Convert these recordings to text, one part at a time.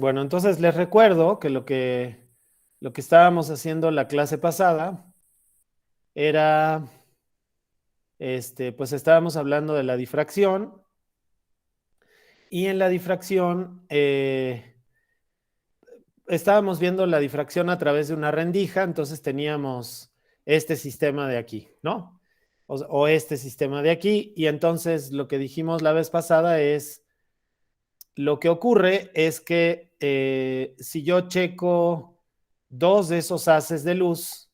Bueno, entonces les recuerdo que lo que estábamos haciendo la clase pasada era, pues estábamos hablando de la difracción y en la difracción estábamos viendo la difracción a través de una rendija, entonces teníamos este sistema de aquí, ¿no? O este sistema de aquí, y entonces lo que dijimos la vez pasada es, lo que ocurre es que si yo checo dos de esos haces de luz,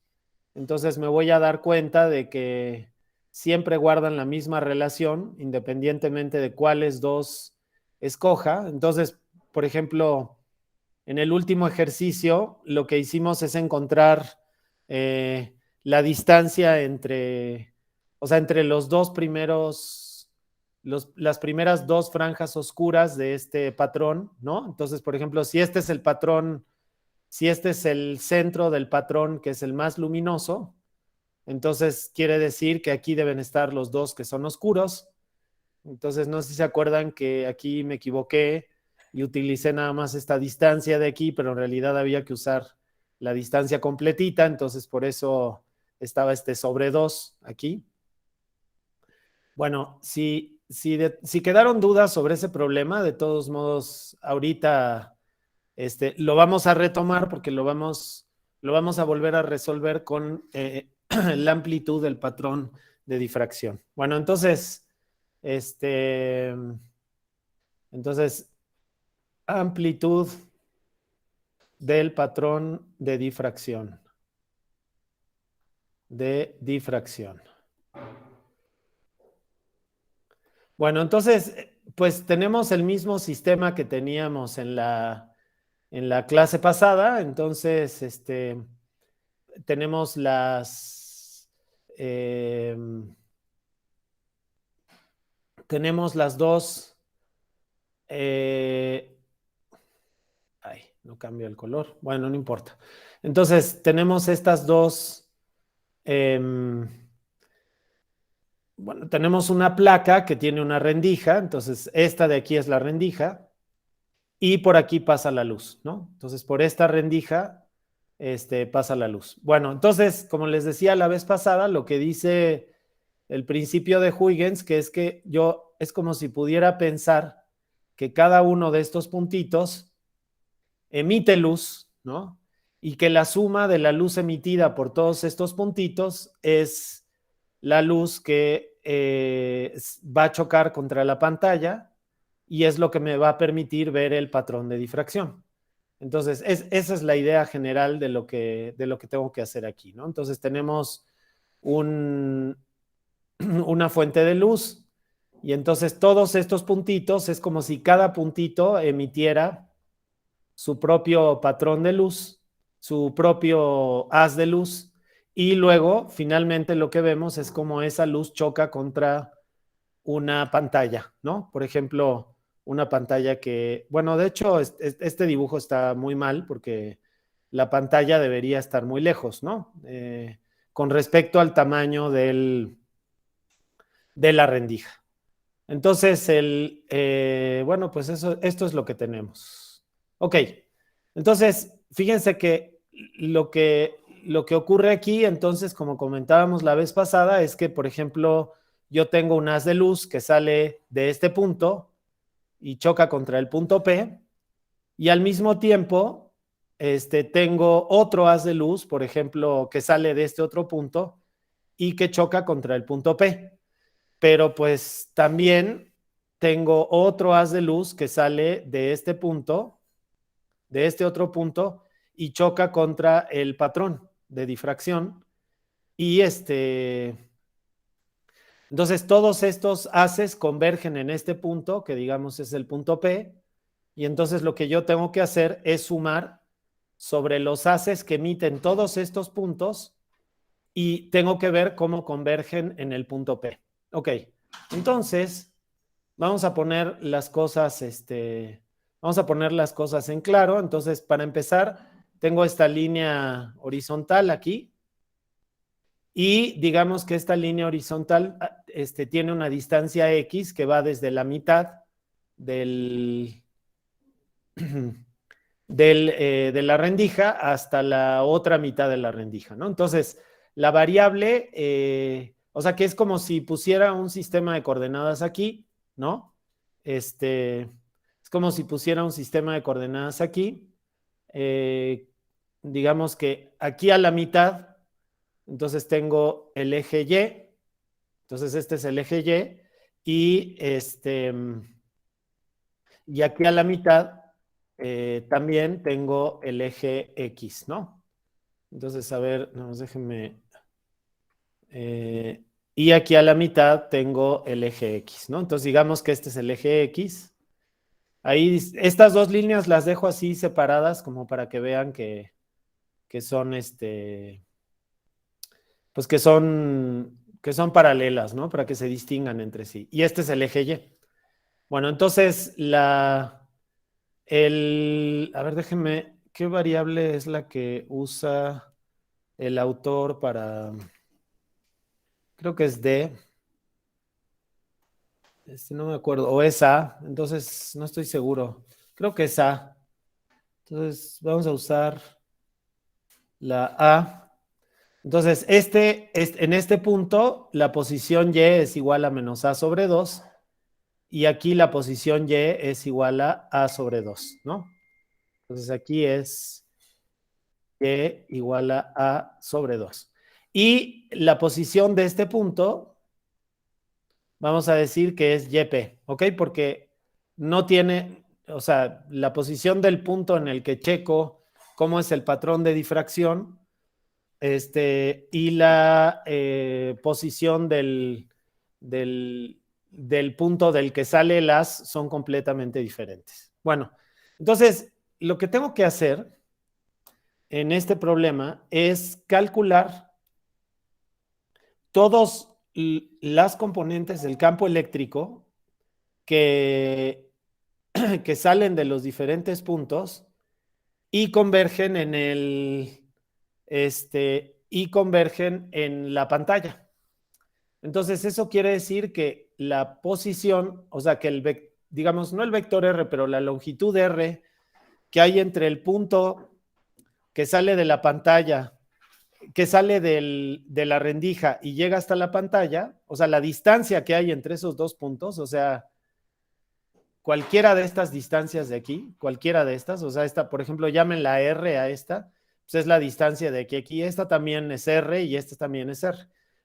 entonces me voy a dar cuenta de que siempre guardan la misma relación, independientemente de cuáles dos escoja. Entonces, por ejemplo, en el último ejercicio, lo que hicimos es encontrar la distancia entre los dos primeros, las primeras dos franjas oscuras de este patrón, ¿no? Entonces, por ejemplo, si este es el patrón, si este es el centro del patrón, que es el más luminoso, entonces quiere decir que aquí deben estar los dos que son oscuros. Entonces, no sé si se acuerdan que aquí me equivoqué y utilicé nada más esta distancia de aquí, pero en realidad había que usar la distancia completita, entonces por eso estaba este sobre 2 aquí. Bueno, si quedaron dudas sobre ese problema, de todos modos, ahorita lo vamos a retomar porque lo vamos a volver a resolver con la amplitud del patrón de difracción. Bueno, este, entonces, amplitud del patrón de difracción. De difracción. Bueno, entonces, pues tenemos el mismo sistema que teníamos en la clase pasada. Entonces, tenemos eh, tenemos las dos. Ay, no cambia el color. Bueno, no importa. Entonces, tenemos estas dos. Bueno, tenemos una placa que tiene una rendija. Entonces, esta de aquí es la rendija. Y por aquí pasa la luz, ¿no? Entonces, por esta rendija pasa la luz. Bueno, entonces, como les decía la vez pasada, lo que dice el principio de Huygens, que es que es como si pudiera pensar que cada uno de estos puntitos emite luz, ¿no? Y que la suma de la luz emitida por todos estos puntitos es la luz que va a chocar contra la pantalla y es lo que me va a permitir ver el patrón de difracción. Entonces, esa es la idea general de lo que tengo que hacer aquí, ¿no? Entonces, tenemos una fuente de luz y entonces todos estos puntitos es como si cada puntito emitiera su propio patrón de luz, su propio haz de luz, y luego finalmente lo que vemos es como esa luz choca contra una pantalla, ¿no? Por ejemplo, una pantalla que, bueno, de hecho, este dibujo está muy mal porque la pantalla debería estar muy lejos, ¿no? Con respecto al tamaño de la rendija. Entonces, bueno, pues esto es lo que tenemos. Ok, entonces, fíjense que lo que ocurre aquí, entonces, como comentábamos la vez pasada, es que, por ejemplo, yo tengo un haz de luz que sale de este punto y choca contra el punto P, y al mismo tiempo, tengo otro haz de luz, por ejemplo, que sale de este otro punto y que choca contra el punto P. Pero pues también tengo otro haz de luz que sale de este punto, de este otro punto, y choca contra el patrón de difracción. Y entonces todos estos haces convergen en este punto, que digamos es el punto P, y entonces lo que yo tengo que hacer es sumar sobre los haces que emiten todos estos puntos y tengo que ver cómo convergen en el punto P. Ok, entonces vamos a poner las cosas, vamos a poner las cosas en claro. Entonces, para empezar, tengo esta línea horizontal aquí y digamos que esta línea horizontal tiene una distancia X que va desde la mitad del, de la rendija hasta la otra mitad de la rendija, ¿no? Entonces, la variable, o sea, que es como si pusiera un sistema de coordenadas aquí, ¿no? Es como si pusiera un sistema de coordenadas aquí. Digamos que aquí a la mitad, entonces tengo el eje Y, entonces este es el eje Y, y aquí a la mitad también tengo el eje X, ¿no? Entonces, a ver, no, déjenme. Y aquí a la mitad tengo el eje X, ¿no? Entonces, digamos que este es el eje X. Ahí, estas dos líneas las dejo así separadas como para que vean que son, pues que son paralelas, ¿no? Para que se distingan entre sí. Y este es el eje Y. Bueno, entonces, a ver, déjenme, ¿qué variable es la que usa el autor para, creo que es D, no me acuerdo, o es A, entonces no estoy seguro, creo que es A. Entonces vamos a usar la A. Entonces, en este punto, la posición Y es igual a menos A sobre 2, y aquí la posición Y es igual a sobre 2, ¿no? Entonces aquí es Y igual a sobre 2. Y la posición de este punto, vamos a decir que es YP, ¿ok? Porque no tiene, o sea, la posición del punto en el que checo cómo es el patrón de difracción, y la posición del punto del que sale el haz son completamente diferentes. Bueno, entonces, lo que tengo que hacer en este problema es calcular todas las componentes del campo eléctrico que, que salen de los diferentes puntos y convergen y convergen en la pantalla. Entonces, eso quiere decir que la posición, o sea, que digamos, no el vector R, pero la longitud R que hay entre el punto que sale de la pantalla, que sale de la rendija y llega hasta la pantalla, o sea, la distancia que hay entre esos dos puntos, o sea, cualquiera de estas distancias de aquí, cualquiera de estas, o sea, esta, por ejemplo, llamen la R a esta, pues es la distancia de aquí a aquí. Esta también es R y esta también es R.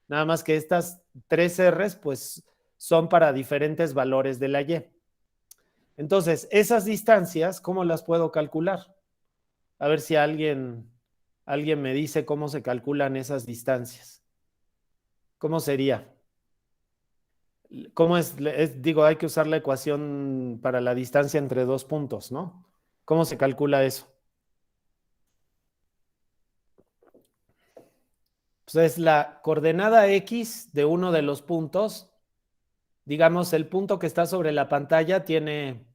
Nada más que estas tres R's, pues, son para diferentes valores de la Y. Entonces, esas distancias, ¿cómo las puedo calcular? A ver si alguien me dice cómo se calculan esas distancias. ¿Cómo sería? ¿Cómo digo, hay que usar la ecuación para la distancia entre dos puntos, ¿no? ¿Cómo se calcula eso? Pues es la coordenada X de uno de los puntos. Digamos, el punto que está sobre la pantalla tiene,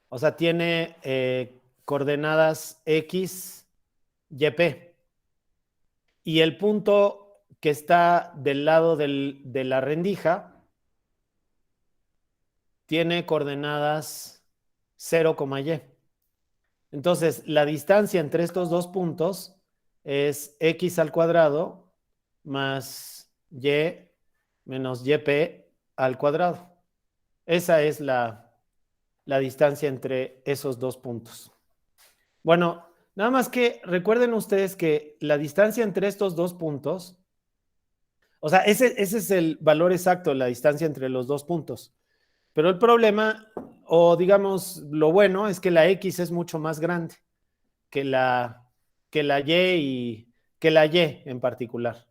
o sea, tiene coordenadas X, Y, P. Y el punto que está del lado de la rendija tiene coordenadas 0, Y. Entonces, la distancia entre estos dos puntos es x al cuadrado más y menos yp al cuadrado. Esa es la distancia entre esos dos puntos. Bueno, nada más que recuerden ustedes que la distancia entre estos dos puntos, o sea, ese es el valor exacto, la distancia entre los dos puntos. Pero el problema, o digamos, lo bueno, es que la X es mucho más grande que la Y que la Y en particular.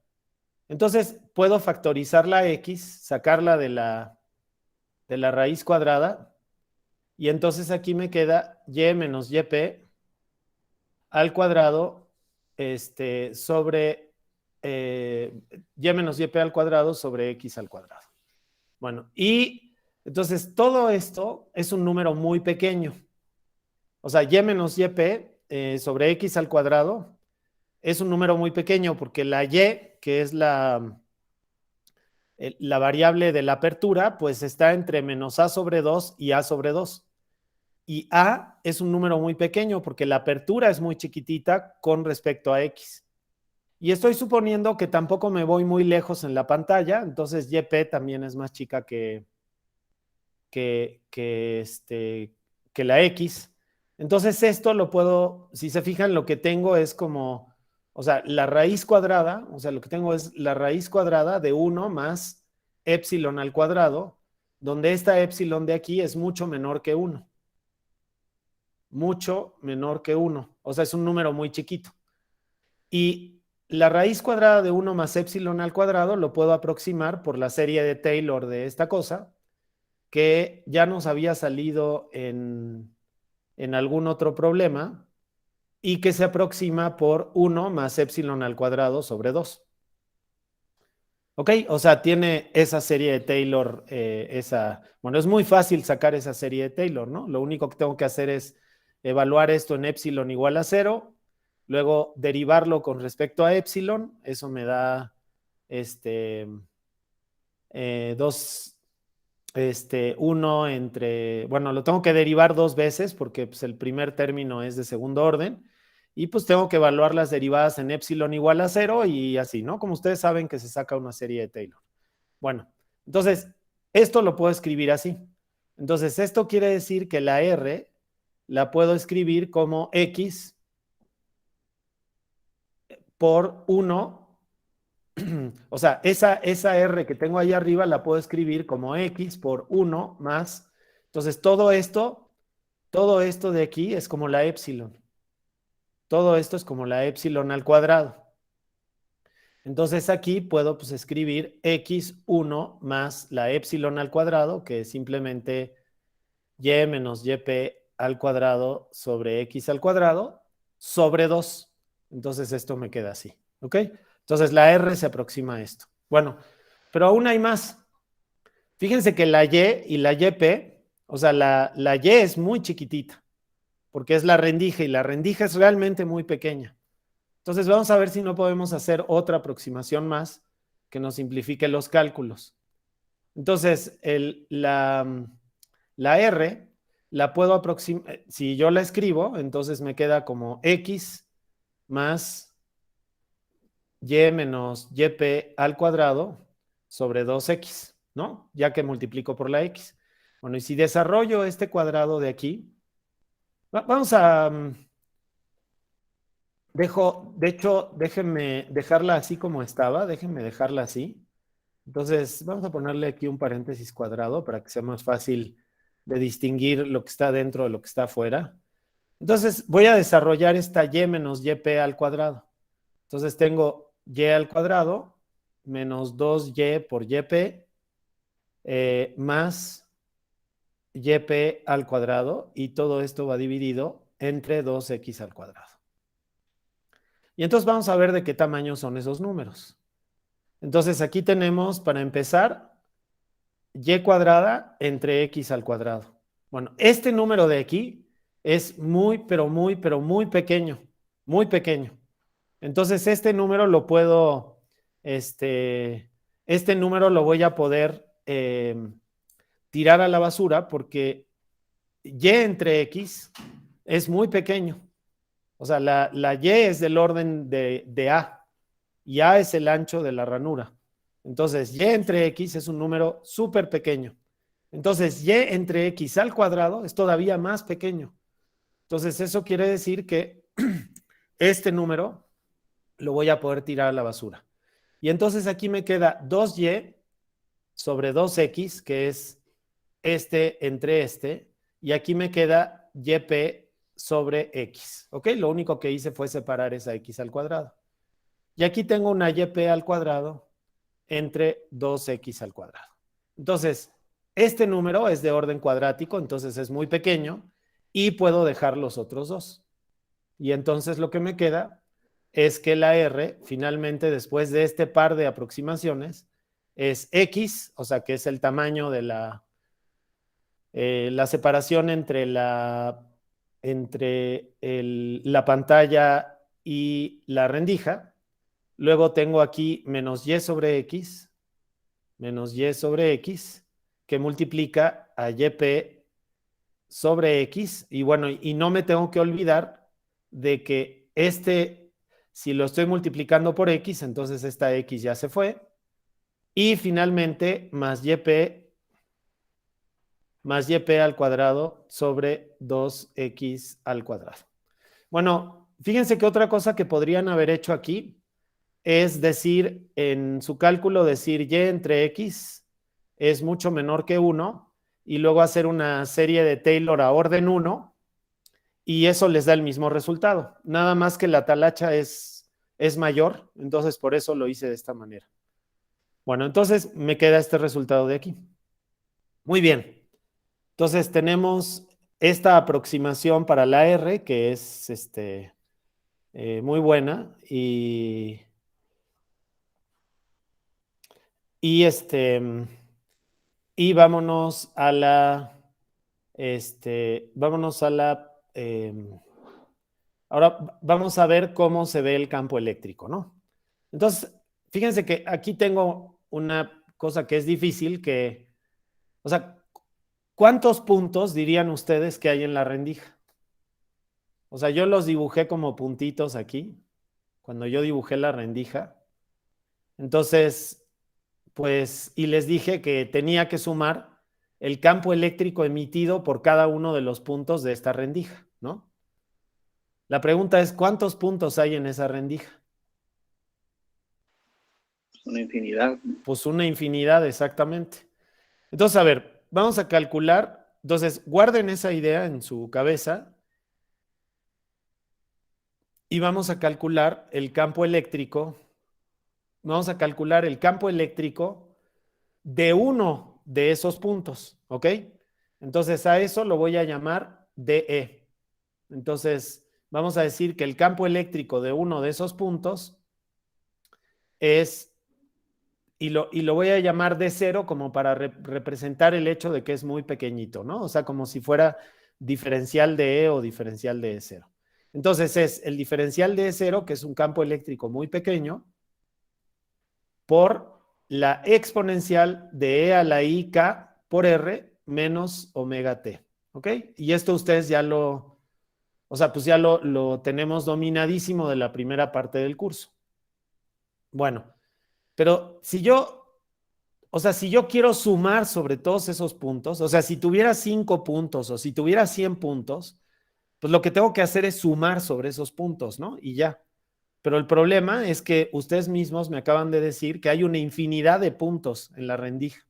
Entonces, puedo factorizar la X, sacarla de la raíz cuadrada, y entonces aquí me queda Y menos YP al cuadrado sobre Y menos YP al cuadrado sobre X al cuadrado. Bueno, y entonces todo esto es un número muy pequeño. O sea, Y menos YP sobre X al cuadrado es un número muy pequeño porque la Y, que es la variable de la apertura, pues está entre menos A sobre 2 y A sobre 2. y A es un número muy pequeño porque la apertura es muy chiquitita con respecto a X. Y estoy suponiendo que tampoco me voy muy lejos en la pantalla, entonces YP también es más chica que la X. Entonces esto lo puedo, si se fijan, lo que tengo es como, o sea, la raíz cuadrada, o sea, lo que tengo es la raíz cuadrada de 1 más epsilon al cuadrado, donde esta epsilon de aquí es mucho menor que 1. Mucho menor que 1. O sea, es un número muy chiquito. Y la raíz cuadrada de 1 más epsilon al cuadrado lo puedo aproximar por la serie de Taylor de esta cosa, que ya nos había salido en algún otro problema y que se aproxima por 1 más epsilon al cuadrado sobre 2. ¿Ok? O sea, tiene esa serie de Taylor, bueno, es muy fácil sacar esa serie de Taylor, ¿no? Lo único que tengo que hacer es evaluar esto en epsilon igual a 0, luego derivarlo con respecto a epsilon, eso me da 2, 1 entre, bueno, lo tengo que derivar 2 veces porque pues, el primer término es de segundo orden y pues tengo que evaluar las derivadas en epsilon igual a 0 y así, ¿no? Como ustedes saben que se saca una serie de Taylor. Bueno, entonces, esto lo puedo escribir así. Entonces, esto quiere decir que la R la puedo escribir como X por 1. O sea, esa R que tengo ahí arriba la puedo escribir como X por 1 más. Entonces, todo esto de aquí es como la epsilon. Todo esto es como la epsilon al cuadrado. Entonces, aquí puedo pues, escribir X1 más la epsilon al cuadrado, que es simplemente y menos yp al cuadrado sobre x al cuadrado sobre 2. Entonces esto me queda así, ¿ok? Entonces la R se aproxima a esto. Bueno, pero aún hay más. Fíjense que la Y y la YP, o sea, la Y es muy chiquitita, porque es la rendija y la rendija es realmente muy pequeña. Entonces vamos a ver si no podemos hacer otra aproximación más que nos simplifique los cálculos. Entonces, la R la puedo aproximar, si yo la escribo, entonces me queda como X más Y menos YP al cuadrado sobre 2X, ¿no? Ya que multiplico por la X. Bueno, y si desarrollo este cuadrado de aquí, vamos a, de hecho, déjenme dejarla así como estaba, déjenme dejarla así. Entonces, vamos a ponerle aquí un paréntesis cuadrado para que sea más fácil de distinguir lo que está dentro de lo que está afuera. Entonces, voy a desarrollar esta y menos yp al cuadrado. Entonces, tengo y al cuadrado menos 2y por yp más yp al cuadrado y todo esto va dividido entre 2x al cuadrado. Y entonces vamos a ver de qué tamaño son esos números. Entonces, aquí tenemos, para empezar, y cuadrada entre x al cuadrado. Bueno, este número de aquí es muy, pero muy, pero muy pequeño, muy pequeño. Entonces, este número lo puedo, este número lo voy a poder tirar a la basura porque y entre x es muy pequeño. O sea, la y es del orden de a y a es el ancho de la ranura. Entonces, y entre x es un número súper pequeño. Entonces, y entre x al cuadrado es todavía más pequeño. Entonces, eso quiere decir que este número lo voy a poder tirar a la basura. Y entonces aquí me queda 2y sobre 2x, que es este entre este, y aquí me queda yp sobre x. ¿Ok? Lo único que hice fue separar esa x al cuadrado. Y aquí tengo una yp al cuadrado entre 2x al cuadrado. Entonces, este número es de orden cuadrático, entonces es muy pequeño y puedo dejar los otros dos. Y entonces lo que me queda es que la R, finalmente, después de este par de aproximaciones, es X, o sea, que es el tamaño de la separación entre la pantalla y la rendija. Luego tengo aquí menos y sobre x, que multiplica a yp sobre X, y bueno, y no me tengo que olvidar de que si lo estoy multiplicando por X, entonces esta X ya se fue, y finalmente más YP al cuadrado sobre 2X al cuadrado. Bueno, fíjense que otra cosa que podrían haber hecho aquí es decir, en su cálculo, decir Y entre X es mucho menor que 1 y luego hacer una serie de Taylor a orden 1 y eso les da el mismo resultado. Nada más que la talacha es mayor, entonces por eso lo hice de esta manera. Bueno, entonces me queda este resultado de aquí. Muy bien. Entonces tenemos esta aproximación para la R, que es muy buena, y vámonos a la, ahora vamos a ver cómo se ve el campo eléctrico, ¿no? Entonces, fíjense que aquí tengo una cosa que es difícil, o sea, ¿cuántos puntos dirían ustedes que hay en la rendija? O sea, yo los dibujé como puntitos aquí, cuando yo dibujé la rendija. Entonces, pues, y les dije que tenía que sumar el campo eléctrico emitido por cada uno de los puntos de esta rendija, ¿no? La pregunta es, ¿cuántos puntos hay en esa rendija? Una infinidad. Pues una infinidad, exactamente. Entonces, a ver, vamos a calcular. Entonces, guarden esa idea en su cabeza y vamos a calcular el campo eléctrico. Vamos a calcular el campo eléctrico de uno de esos puntos, ¿ok? Entonces, a eso lo voy a llamar DE. Entonces, vamos a decir que el campo eléctrico de uno de esos puntos es, y lo voy a llamar D0 como para representar el hecho de que es muy pequeñito, ¿no? O sea, como si fuera diferencial de E o diferencial de E0. Entonces es el diferencial de E0, que es un campo eléctrico muy pequeño, por la exponencial de E a la IK por R menos omega T, ¿ok? Y esto ustedes ya o sea, pues ya lo tenemos dominadísimo de la primera parte del curso. Bueno, pero o sea, si yo quiero sumar sobre todos esos puntos, o sea, si tuviera 5 puntos o si tuviera 100 puntos, pues lo que tengo que hacer es sumar sobre esos puntos, ¿no? Y ya. Pero el problema es que ustedes mismos me acaban de decir que hay una infinidad de puntos en la rendija.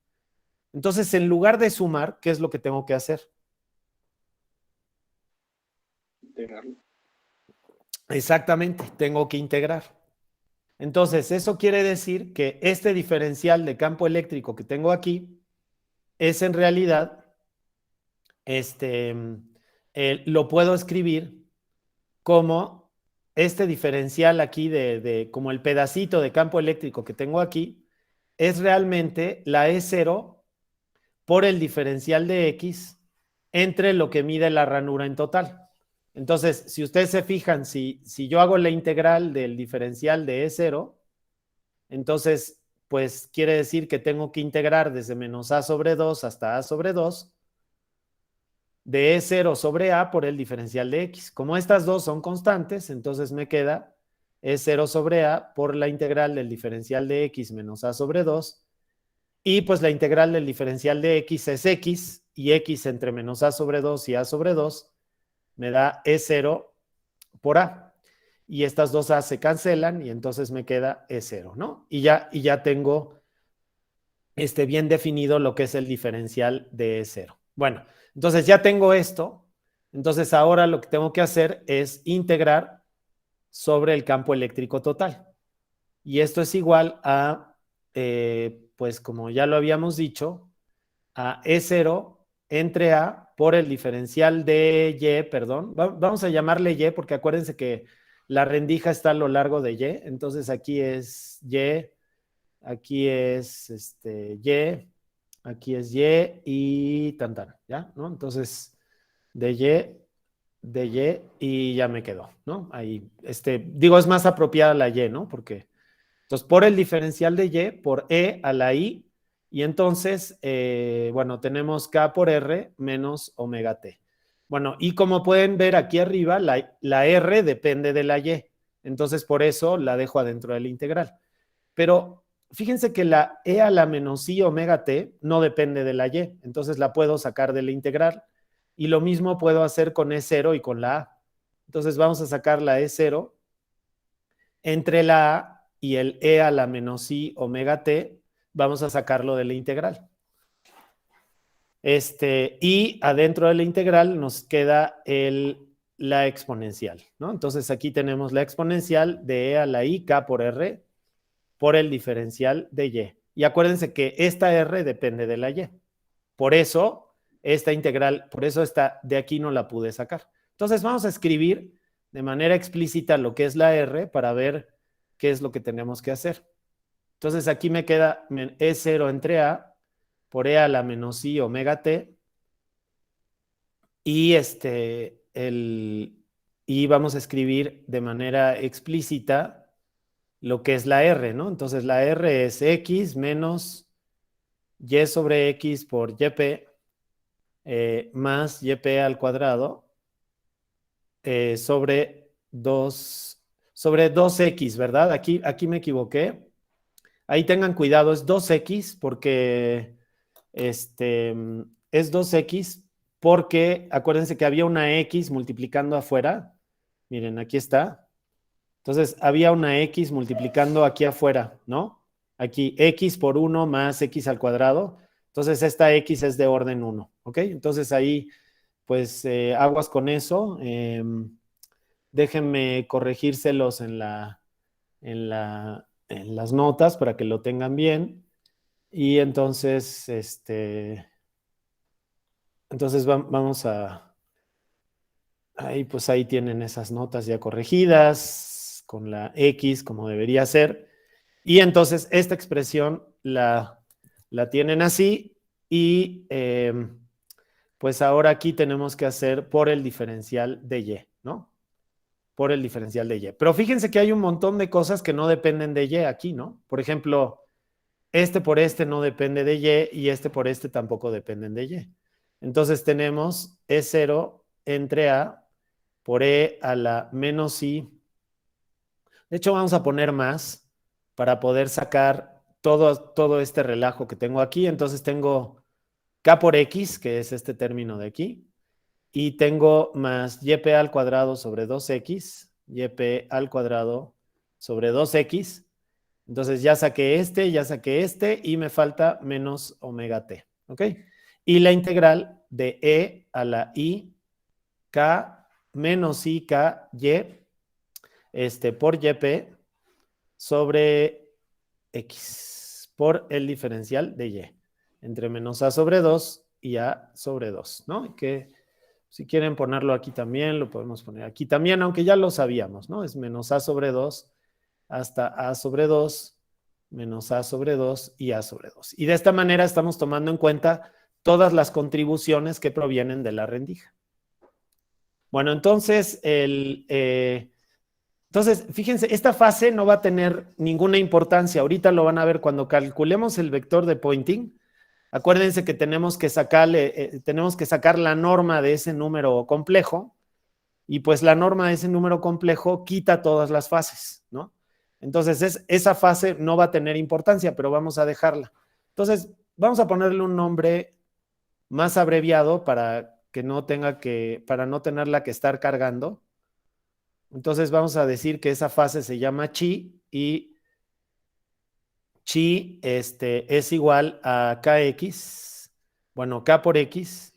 Entonces, en lugar de sumar, ¿qué es lo que tengo que hacer? Integrarlo. Exactamente, tengo que integrar. Entonces, eso quiere decir que este diferencial de campo eléctrico que tengo aquí es en realidad, lo puedo escribir como este diferencial aquí como el pedacito de campo eléctrico que tengo aquí, es realmente la E0 por el diferencial de X entre lo que mide la ranura en total. Entonces, si ustedes se fijan, si yo hago la integral del diferencial de E0, entonces, pues quiere decir que tengo que integrar desde menos A sobre 2 hasta A sobre 2 de E0 sobre A por el diferencial de X. Como estas dos son constantes, entonces me queda E0 sobre A por la integral del diferencial de X menos A sobre 2. Y pues la integral del diferencial de X es X, y X entre menos A sobre 2 y A sobre 2 me da E0 por A. Y estas dos A se cancelan y entonces me queda E0, ¿no? Y ya tengo bien definido lo que es el diferencial de E0. Bueno, entonces ya tengo esto. Entonces ahora lo que tengo que hacer es integrar sobre el campo eléctrico total. Y esto es igual a, pues como ya lo habíamos dicho, a E0 entre A por el diferencial de Y, perdón. Vamos a llamarle Y porque acuérdense que la rendija está a lo largo de Y. Entonces aquí es Y, aquí es Y, aquí es Y y tan, ¿ya? ¿No? Entonces, de y ya me quedó, ¿no? Ahí, digo, es más apropiada la Y, ¿no? Porque, entonces, por el diferencial de Y, por E a la y entonces, bueno, tenemos K por R menos omega T. Bueno, y como pueden ver aquí arriba, la R depende de la Y. Entonces, por eso la dejo adentro de la integral. Pero fíjense que la E a la menos I omega T no depende de la Y. Entonces, la puedo sacar de la integral. Y lo mismo puedo hacer con E0 y con la A. Entonces, vamos a sacar la E0 entre la A y el E a la menos I omega T. Vamos a sacarlo de la integral. Y adentro de la integral nos queda la exponencial, ¿no? Entonces aquí tenemos la exponencial de E a la I K por R por el diferencial de Y. Y acuérdense que esta R depende de la Y. Por eso, esta integral, por eso esta de aquí no la pude sacar. Entonces vamos a escribir de manera explícita lo que es la R para ver qué es lo que tenemos que hacer. Entonces aquí me queda E0 entre A por E a la menos I omega T y y vamos a escribir de manera explícita lo que es la R, ¿no? Entonces la R es X menos Y sobre X por YP más YP al cuadrado sobre 2X, ¿verdad? Aquí me equivoqué. Ahí tengan cuidado, es 2X porque es 2X porque acuérdense que había una X multiplicando afuera. Miren, aquí está. Entonces, había una X multiplicando aquí afuera, ¿no? Aquí X por 1 más X al cuadrado. Entonces, esta X es de orden 1, ¿ok? Entonces, ahí, pues, aguas con eso. Déjenme corregírselos en las notas para que lo tengan bien. Y entonces, vamos a, pues ahí tienen esas notas ya corregidas con la X como debería ser. Y entonces esta expresión la tienen así y pues ahora aquí tenemos que hacer por el diferencial de Y, ¿no? Por el diferencial de Y. Pero fíjense que hay un montón de cosas que no dependen de Y aquí, ¿no? Por ejemplo, este por este no depende de Y y este por este tampoco dependen de Y. Entonces tenemos E0 entre A por E a la menos I. De hecho, vamos a poner más para poder sacar todo este relajo que tengo aquí. Entonces tengo K por X, que es este término de aquí, y tengo más YP al cuadrado sobre 2X, YP al cuadrado sobre 2X. Entonces ya saqué este y me falta menos omega T, ¿ok? Y la integral de E a la I K menos I K Y por YP sobre X por el diferencial de Y entre menos A sobre 2 y A sobre 2, ¿no? Que si quieren ponerlo aquí también, lo podemos poner aquí también, aunque ya lo sabíamos, ¿no? Es menos A sobre 2 hasta A sobre 2, menos A sobre 2 y A sobre 2. Y de esta manera estamos tomando en cuenta todas las contribuciones que provienen de la rendija. Bueno, entonces, fíjense, esta fase no va a tener ninguna importancia. Ahorita lo van a ver cuando calculemos el vector de Poynting. Acuérdense que tenemos que sacar la norma de ese número complejo y pues la norma de ese número complejo quita todas las fases, ¿no? Entonces, esa fase no va a tener importancia, pero vamos a dejarla. Entonces, vamos a ponerle un nombre más abreviado para no tenerla que estar cargando. Entonces vamos a decir que esa fase se llama chi y chi es igual a kx, bueno, k por x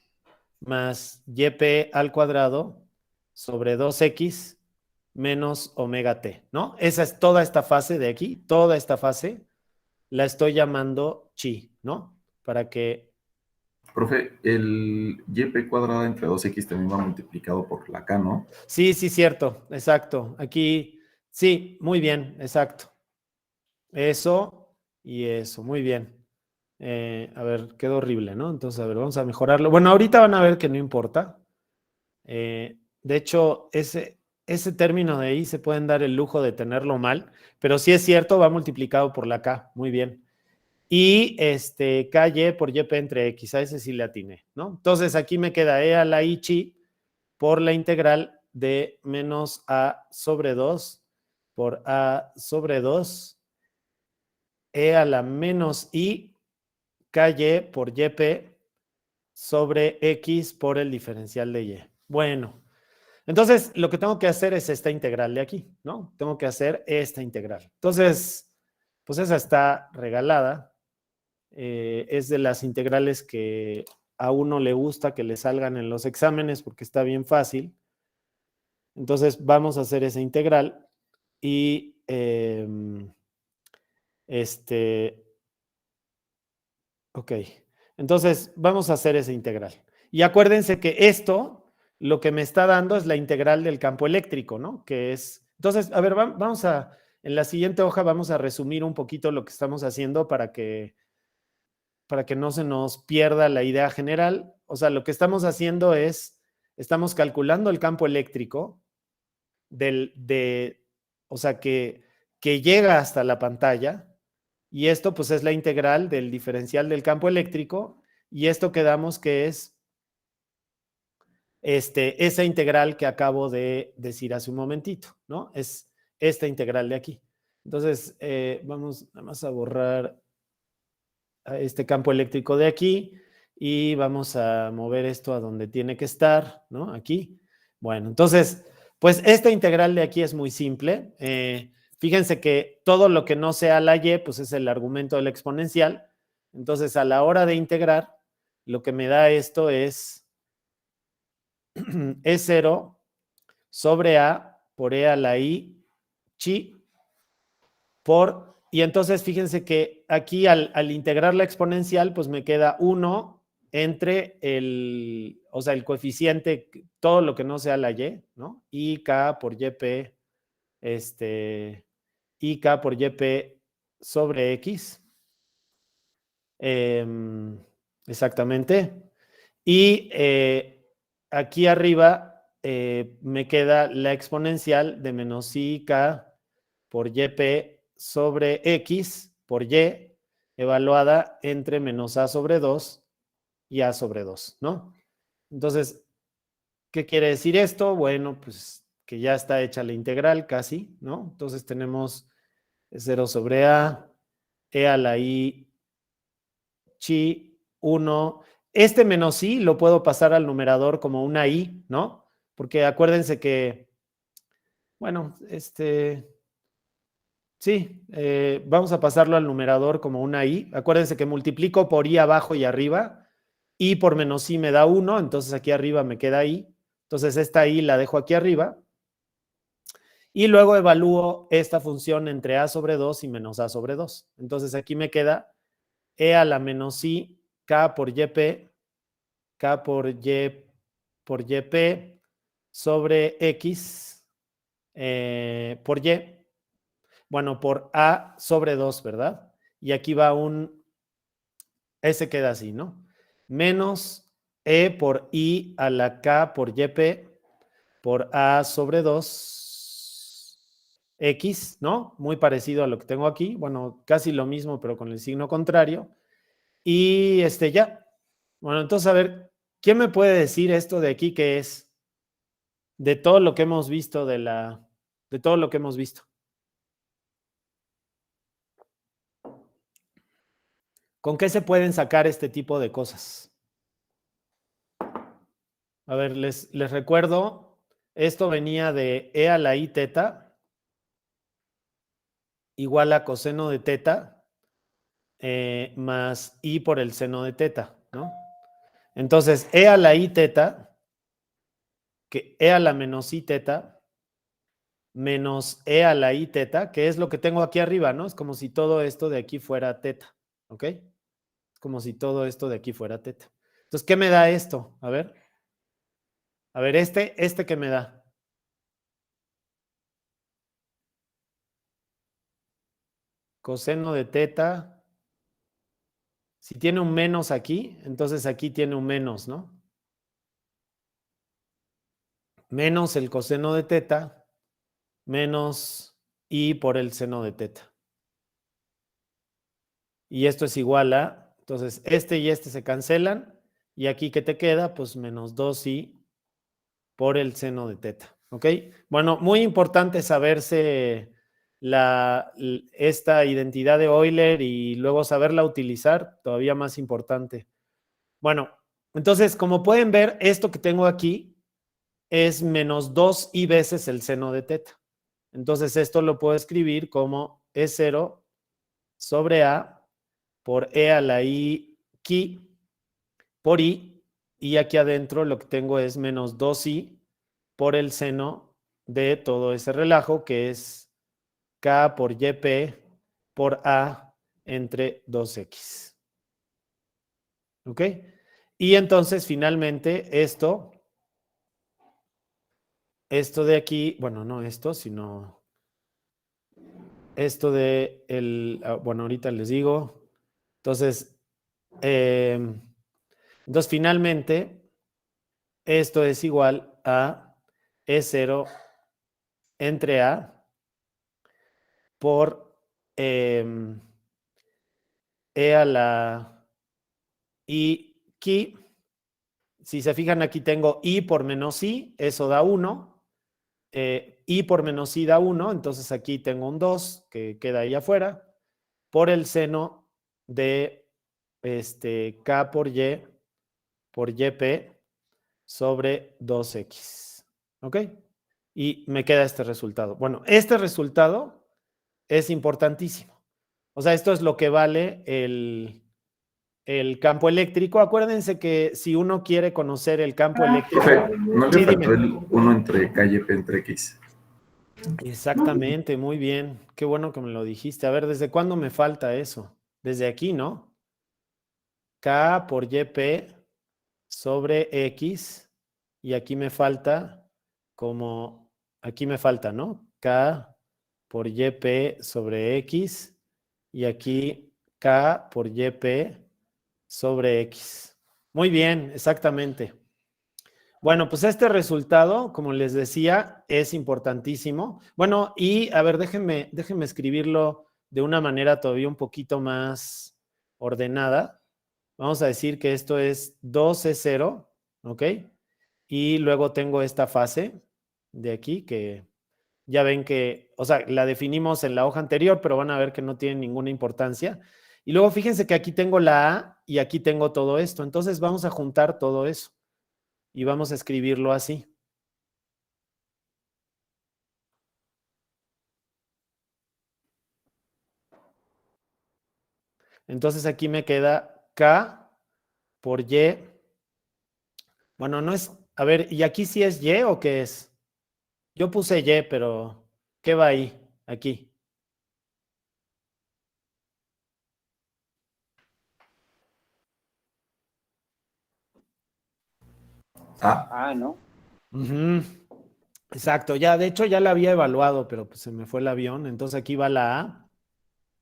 más yp al cuadrado sobre 2x menos omega t, ¿no? Esa es toda esta fase de aquí, toda esta fase la estoy llamando chi, ¿no? Para que... Profe, el YP cuadrada entre 2X también va multiplicado por la K, ¿no? Sí, cierto, exacto. Aquí, sí, muy bien, exacto. Eso y eso, muy bien. A ver, quedó horrible, ¿no? Entonces, a ver, vamos a mejorarlo. Bueno, ahorita van a ver que no importa. De hecho, ese término de ahí se pueden dar el lujo de tenerlo mal, pero sí es cierto, va multiplicado por la K, muy bien. Y KY por YP entre X, a ese sí le atiné, ¿no? Entonces, aquí me queda E a la I chi por la integral de menos a sobre 2 por a sobre 2 e a la menos i ky por yp sobre x por el diferencial de y. Bueno, entonces lo que tengo que hacer es esta integral de aquí, ¿no? Tengo que hacer esta integral. Entonces, pues esa está regalada. Es de las integrales que a uno le gusta que le salgan en los exámenes porque está bien fácil. Entonces vamos a hacer esa integral y ok, entonces vamos a hacer esa integral. Y acuérdense que esto lo que me está dando es la integral del campo eléctrico, ¿no? Que es, entonces, a ver, vamos a, en la siguiente hoja vamos a resumir un poquito lo que estamos haciendo para que no se nos pierda la idea general. O sea, lo que estamos haciendo es, estamos calculando el campo eléctrico o sea, que llega hasta la pantalla, y esto pues es la integral del diferencial del campo eléctrico, y esto quedamos que es esa integral que acabo de decir hace un momentito, ¿no? Es esta integral de aquí. Entonces, vamos nada más a borrar a este campo eléctrico de aquí y vamos a mover esto a donde tiene que estar, ¿no? Aquí. Bueno, entonces, pues esta integral de aquí es muy simple. Fíjense que todo lo que no sea la y, pues es el argumento del exponencial. Entonces, a la hora de integrar, lo que me da esto es E0 sobre A por E a la I chi por, y entonces fíjense que aquí al integrar la exponencial, pues me queda 1 entre o sea, el coeficiente, todo lo que no sea la y, ¿no? IK por YP, IK por YP sobre X. Exactamente. Y aquí arriba me queda la exponencial de menos IK por YP sobre X por Y evaluada entre menos A sobre 2 y A sobre 2, ¿no? Entonces, ¿qué quiere decir esto? Bueno, pues que ya está hecha la integral casi, ¿no? Entonces tenemos 0 sobre A, E a la I, chi, 1. Este menos I lo puedo pasar al numerador como una I, ¿no? Porque acuérdense que, bueno, sí, vamos a pasarlo al numerador como una i. Acuérdense que multiplico por i abajo y arriba. I por menos i me da 1, entonces aquí arriba me queda i. Entonces esta i la dejo aquí arriba. Y luego evalúo esta función entre a sobre 2 y menos a sobre 2. Entonces aquí me queda e a la menos i, k por yp, k por yp sobre x por y. Bueno, por A sobre 2, ¿verdad? Y aquí va ese queda así, ¿no? Menos E por I a la K por YP por A sobre 2 X, ¿no? Muy parecido a lo que tengo aquí. Bueno, casi lo mismo, pero con el signo contrario. Y ya. Bueno, entonces, a ver, ¿quién me puede decir esto de aquí que es de todo lo que hemos visto de todo lo que hemos visto? ¿Con qué se pueden sacar este tipo de cosas? A ver, les recuerdo, esto venía de e a la i teta igual a coseno de teta más i por el seno de teta, ¿no? Entonces, e a la i teta, que e a la menos i teta, menos e a la i teta, que es lo que tengo aquí arriba, ¿no? Es como si todo esto de aquí fuera teta, ¿ok? Es como si todo esto de aquí fuera teta. Entonces, ¿qué me da esto? A ver, ¿qué me da? Coseno de teta. Si tiene un menos aquí, entonces aquí tiene un menos, ¿no? Menos el coseno de teta, menos i por el seno de teta. Y esto es igual a, entonces este y este se cancelan, y aquí ¿qué te queda? Pues menos 2i por el seno de teta. ¿Ok? Bueno, muy importante saberse esta identidad de Euler y luego saberla utilizar, todavía más importante. Bueno, entonces, como pueden ver, esto que tengo aquí es menos 2i veces el seno de teta. Entonces, esto lo puedo escribir como E0 sobre A por E a la I qui por I, y aquí adentro lo que tengo es menos 2i por el seno de todo ese relajo, que es K por YP por A entre 2X. ¿Ok? Y entonces, finalmente, esto de aquí, bueno, no esto, sino esto de bueno, ahorita les digo. Entonces, finalmente, esto es igual a E0 entre A por E a la I qui. Si se fijan, aquí tengo I por menos I, eso da 1. I por menos I da 1, entonces aquí tengo un 2 que queda ahí afuera, por el seno de K por Y por YP sobre 2X. ¿Ok? Y me queda este resultado. Bueno, este resultado es importantísimo. O sea, esto es lo que vale el campo eléctrico. Acuérdense que si uno quiere conocer el campo eléctrico... Profe, ¿no le Sí, faltó dime. el 1 entre K y P entre X? Exactamente, muy bien. Qué bueno que me lo dijiste. A ver, ¿desde cuándo me falta eso? Desde aquí, ¿no? K por YP sobre X. Y aquí me falta aquí me falta, ¿no? K por YP sobre X. Y aquí K por YP sobre X. Muy bien, exactamente. Bueno, pues este resultado, como les decía, es importantísimo. Bueno, y a ver, déjenme escribirlo de una manera todavía un poquito más ordenada. Vamos a decir que esto es 2E0, ¿ok? Y luego tengo esta fase de aquí que ya ven que, o sea, la definimos en la hoja anterior, pero van a ver que no tiene ninguna importancia. Y luego fíjense que aquí tengo la A y aquí tengo todo esto. Entonces vamos a juntar todo eso y vamos a escribirlo así. Entonces aquí me queda K por Y. Bueno, no es, a ver, ¿y aquí sí es Y o qué es? Yo puse Y, pero ¿qué va ahí? Aquí. Ah, ¿no? Ujú. Exacto, ya, de hecho ya la había evaluado, pero pues se me fue el avión. Entonces aquí va la A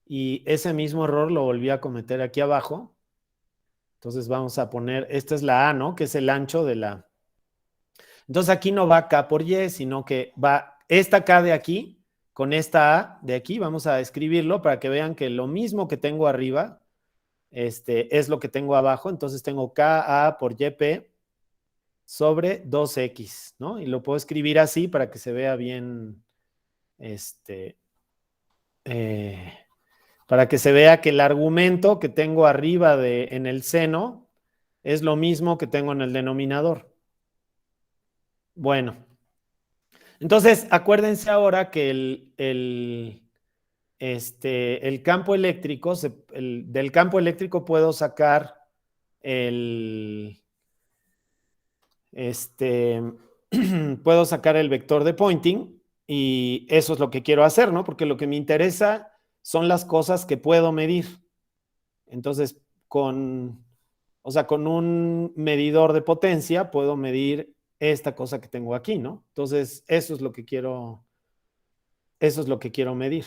y ese mismo error lo volví a cometer aquí abajo. Entonces vamos a poner, esta es la A, ¿no? Que es el ancho de la... Entonces aquí no va K por Y, sino que va esta K de aquí con esta A de aquí. Vamos a escribirlo para que vean que lo mismo que tengo arriba es lo que tengo abajo. Entonces tengo KA por YP sobre 2X, ¿no? Y lo puedo escribir así para que se vea bien, para que se vea que el argumento que tengo arriba en el seno es lo mismo que tengo en el denominador. Bueno, entonces acuérdense ahora que el campo eléctrico, del campo eléctrico puedo sacar puedo sacar el vector de Poynting y eso es lo que quiero hacer, ¿no? Porque lo que me interesa son las cosas que puedo medir. Entonces, con un medidor de potencia puedo medir esta cosa que tengo aquí, ¿no? Entonces, eso es lo que quiero medir.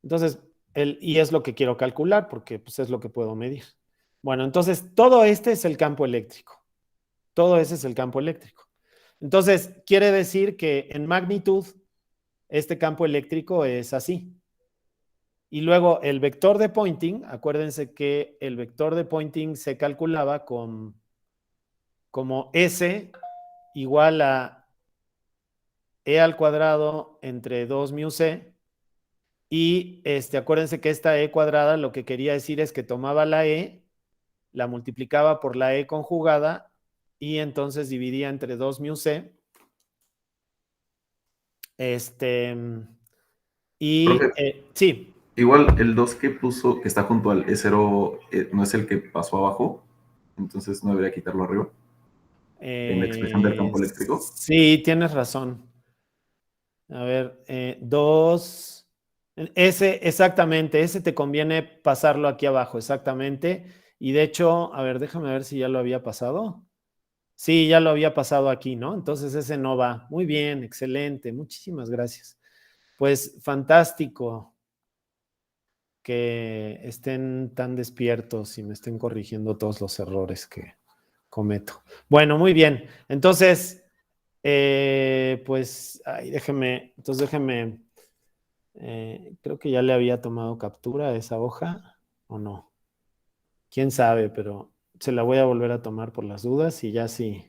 Entonces, y es lo que quiero calcular porque pues, es lo que puedo medir. Bueno, entonces, todo este es el campo eléctrico. Todo ese es el campo eléctrico. Entonces, quiere decir que en magnitud, este campo eléctrico es así. Y luego el vector de Poynting, acuérdense que el vector de Poynting se calculaba como S igual a e al cuadrado entre 2 mu c. Y acuérdense que esta e cuadrada lo que quería decir es que tomaba la e, la multiplicaba por la e conjugada y entonces dividía entre 2 mu c. Profe, Sí. igual el 2 que puso, que está junto al E0, no es el que pasó abajo, entonces no debería quitarlo arriba, en la expresión del campo eléctrico. Sí, tienes razón. A ver, 2. Ese, exactamente, ese te conviene pasarlo aquí abajo, exactamente. Y de hecho, a ver, déjame ver si ya lo había pasado. Sí, ya lo había pasado aquí, ¿no? Entonces ese no va. Muy bien, excelente. Muchísimas gracias. Pues fantástico que estén tan despiertos y me estén corrigiendo todos los errores que cometo. Bueno, muy bien. Entonces, pues, déjeme, creo que ya le había tomado captura a esa hoja, ¿o no? Quién sabe, pero se la voy a volver a tomar por las dudas y ya sí.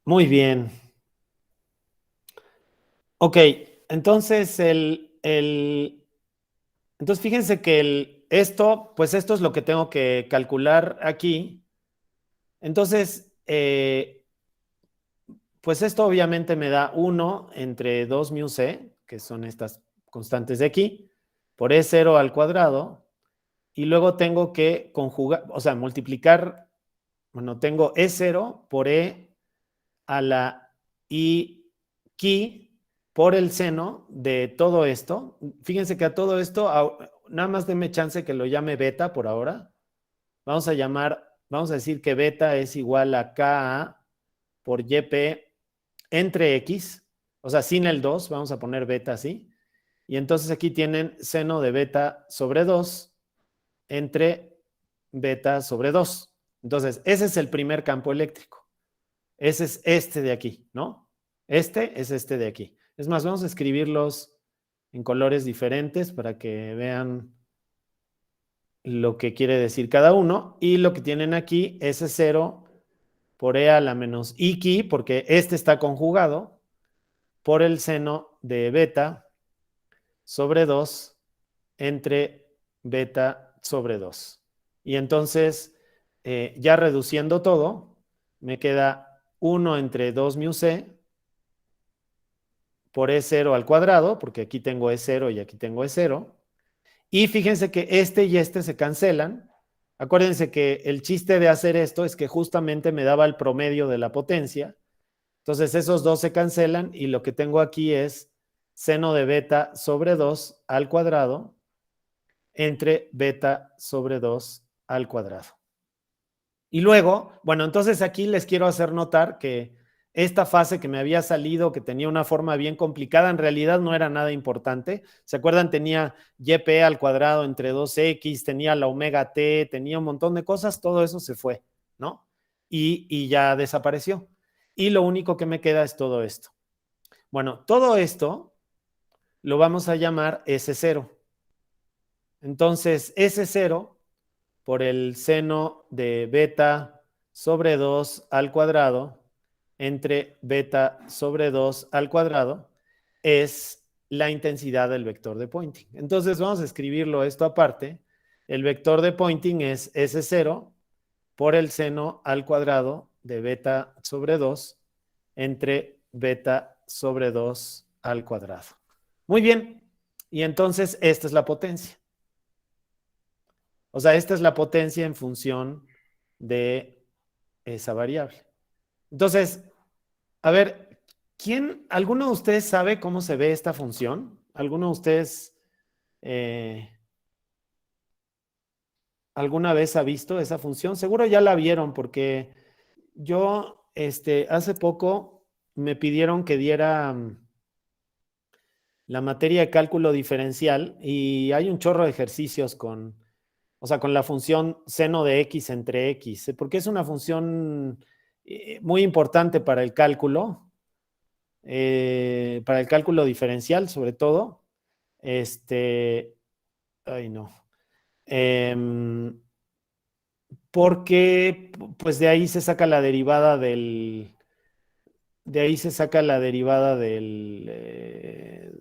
Muy bien. Ok, entonces entonces fíjense que pues esto es lo que tengo que calcular aquí. Entonces, pues esto obviamente me da 1 entre 2 mu c, que son estas constantes de aquí, por E0 al cuadrado, y luego tengo que conjugar, o sea, multiplicar, bueno, tengo E0 por E a la I qui por el seno de todo esto. Fíjense que a todo esto, nada más denme chance que lo llame beta por ahora. Vamos a decir que beta es igual a Ka por YP entre X, o sea, sin el 2, vamos a poner beta así. Y entonces aquí tienen seno de beta sobre 2 entre beta sobre 2. Entonces, ese es el primer campo eléctrico. Ese es este de aquí, ¿no? Este es este de aquí. Es más, vamos a escribirlos en colores diferentes para que vean lo que quiere decir cada uno. Y lo que tienen aquí es 0 por E a la menos Iki, porque este está conjugado, por el seno de beta sobre 2 entre beta sobre 2. Y entonces, ya reduciendo todo, me queda 1 entre 2 mu c por E0 al cuadrado, porque aquí tengo E0 y aquí tengo E0. Y fíjense que este y este se cancelan. Acuérdense que el chiste de hacer esto es que justamente me daba el promedio de la potencia. Entonces esos dos se cancelan y lo que tengo aquí es seno de beta sobre 2 al cuadrado entre beta sobre 2 al cuadrado. Y luego, bueno, entonces aquí les quiero hacer notar que esta fase que me había salido, que tenía una forma bien complicada, en realidad no era nada importante. ¿Se acuerdan? Tenía YP al cuadrado entre 2X, tenía la omega T, tenía un montón de cosas, todo eso se fue, ¿no? Y ya desapareció. Y lo único que me queda es todo esto. Bueno, todo esto lo vamos a llamar S0. Entonces, S0 por el seno de beta sobre 2 al cuadrado entre beta sobre 2 al cuadrado es la intensidad del vector de Poynting. Entonces vamos a escribirlo esto aparte. El vector de Poynting es S0 por el seno al cuadrado de beta sobre 2 entre beta sobre 2 al cuadrado. Muy bien. Y entonces esta es la potencia. O sea, esta es la potencia en función de esa variable. Entonces, a ver, ¿alguno de ustedes sabe cómo se ve esta función? ¿Alguno de ustedes alguna vez ha visto esa función? Seguro ya la vieron porque yo hace poco me pidieron que diera la materia de cálculo diferencial y hay un chorro de ejercicios o sea, con la función seno de x entre x, porque es una función muy importante para el cálculo diferencial, sobre todo. Ay no. Porque pues de ahí se saca la derivada de ahí se saca la derivada del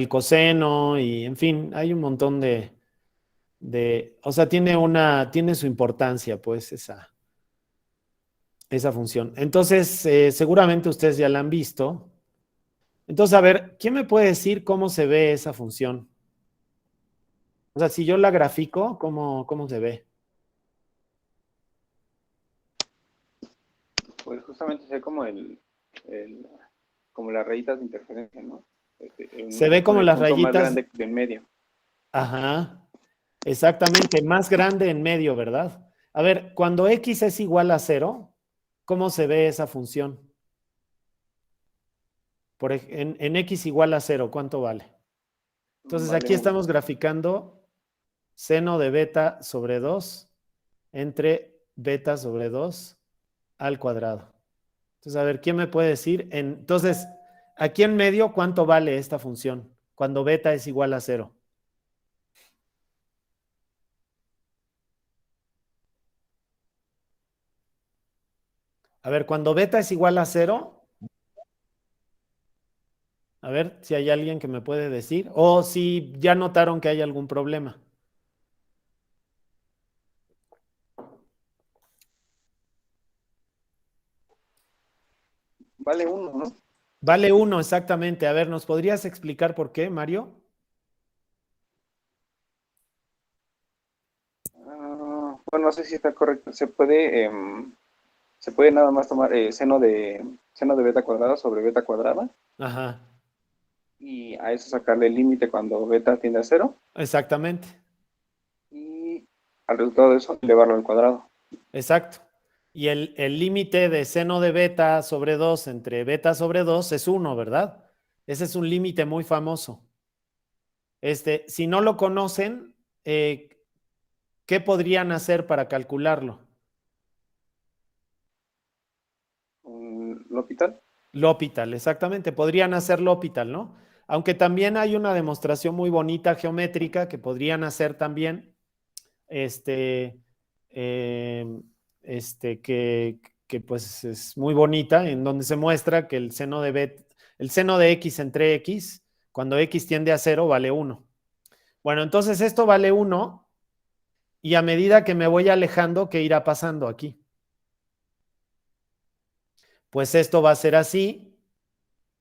coseno y, en fin, hay un montón o sea, tiene su importancia, pues, esa función. Entonces, seguramente ustedes ya la han visto. Entonces, a ver, ¿quién me puede decir cómo se ve esa función? O sea, si yo la grafico, ¿cómo se ve? Pues justamente sé como como las rayitas de interferencia, ¿no? Se ve Con como el las punto más rayitas. grande de en medio. Ajá, exactamente, más grande en medio, ¿verdad? A ver, cuando x es igual a 0, ¿cómo se ve esa función? En x igual a 0, ¿cuánto vale? Entonces Vale aquí uno. estamos graficando seno de beta sobre 2 entre beta sobre 2 al cuadrado. Entonces, a ver, ¿quién me puede decir? Entonces, aquí en medio, ¿cuánto vale esta función? Cuando beta es igual a 0. A ver, cuando beta es igual a 0, a ver si hay alguien que me puede decir, o si ya notaron que hay algún problema. Vale uno, ¿no? Vale 1 exactamente. A ver, ¿nos podrías explicar por qué, Mario? Bueno, no sé si está correcto. Se puede nada más tomar seno de beta cuadrada sobre beta cuadrada Ajá, y a eso sacarle el límite cuando beta tiende a cero exactamente, y al resultado de eso elevarlo al cuadrado. exacto. Y el límite de seno de beta sobre 2 entre beta sobre 2 es 1, ¿verdad? Ese es un límite muy famoso. Si no lo conocen, ¿qué podrían hacer para calcularlo? L'Hopital. L'Hopital, exactamente. Podrían hacer L'Hopital, ¿no? Aunque también hay una demostración muy bonita geométrica que podrían hacer también, este, eh, que pues es muy bonita, en donde se muestra que el seno de x entre x, cuando x tiende a 0, vale 1. Bueno, entonces esto vale 1 y a medida que me voy alejando, ¿qué irá pasando aquí? Pues esto va a ser así,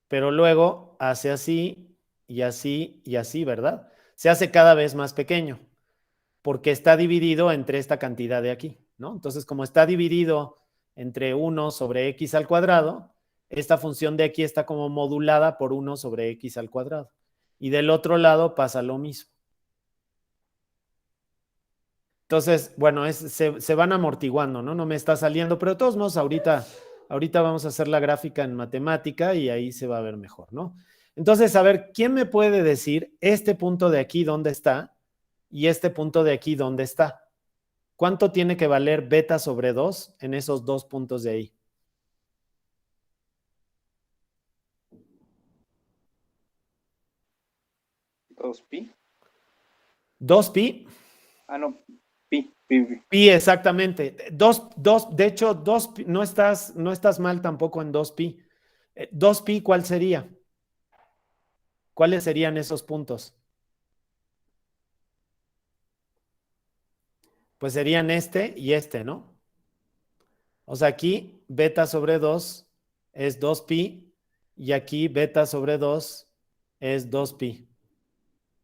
pero luego hace así y así y así, ¿verdad? Se hace cada vez más pequeño porque está dividido entre esta cantidad de aquí, ¿no? Entonces, como está dividido entre 1 sobre x al cuadrado, esta función de aquí está como modulada por 1 sobre x al cuadrado. Y del otro lado pasa lo mismo. Entonces, bueno, se van amortiguando, ¿no? No me está saliendo, pero de todos modos, ahorita vamos a hacer la gráfica en matemática y ahí se va a ver mejor, ¿no? Entonces, a ver, ¿quién me puede decir este punto de aquí dónde está y este punto de aquí dónde está? ¿Cuánto tiene que valer beta sobre 2 en esos dos puntos de ahí? 2pi. 2pi. No, pi. Pi, exactamente. De hecho, no estás mal tampoco en 2pi. 2pi, ¿cuál sería? ¿Cuáles serían esos puntos? Pues serían este y este, ¿no? O sea, aquí beta sobre 2 es 2pi y aquí beta sobre 2 es 2pi.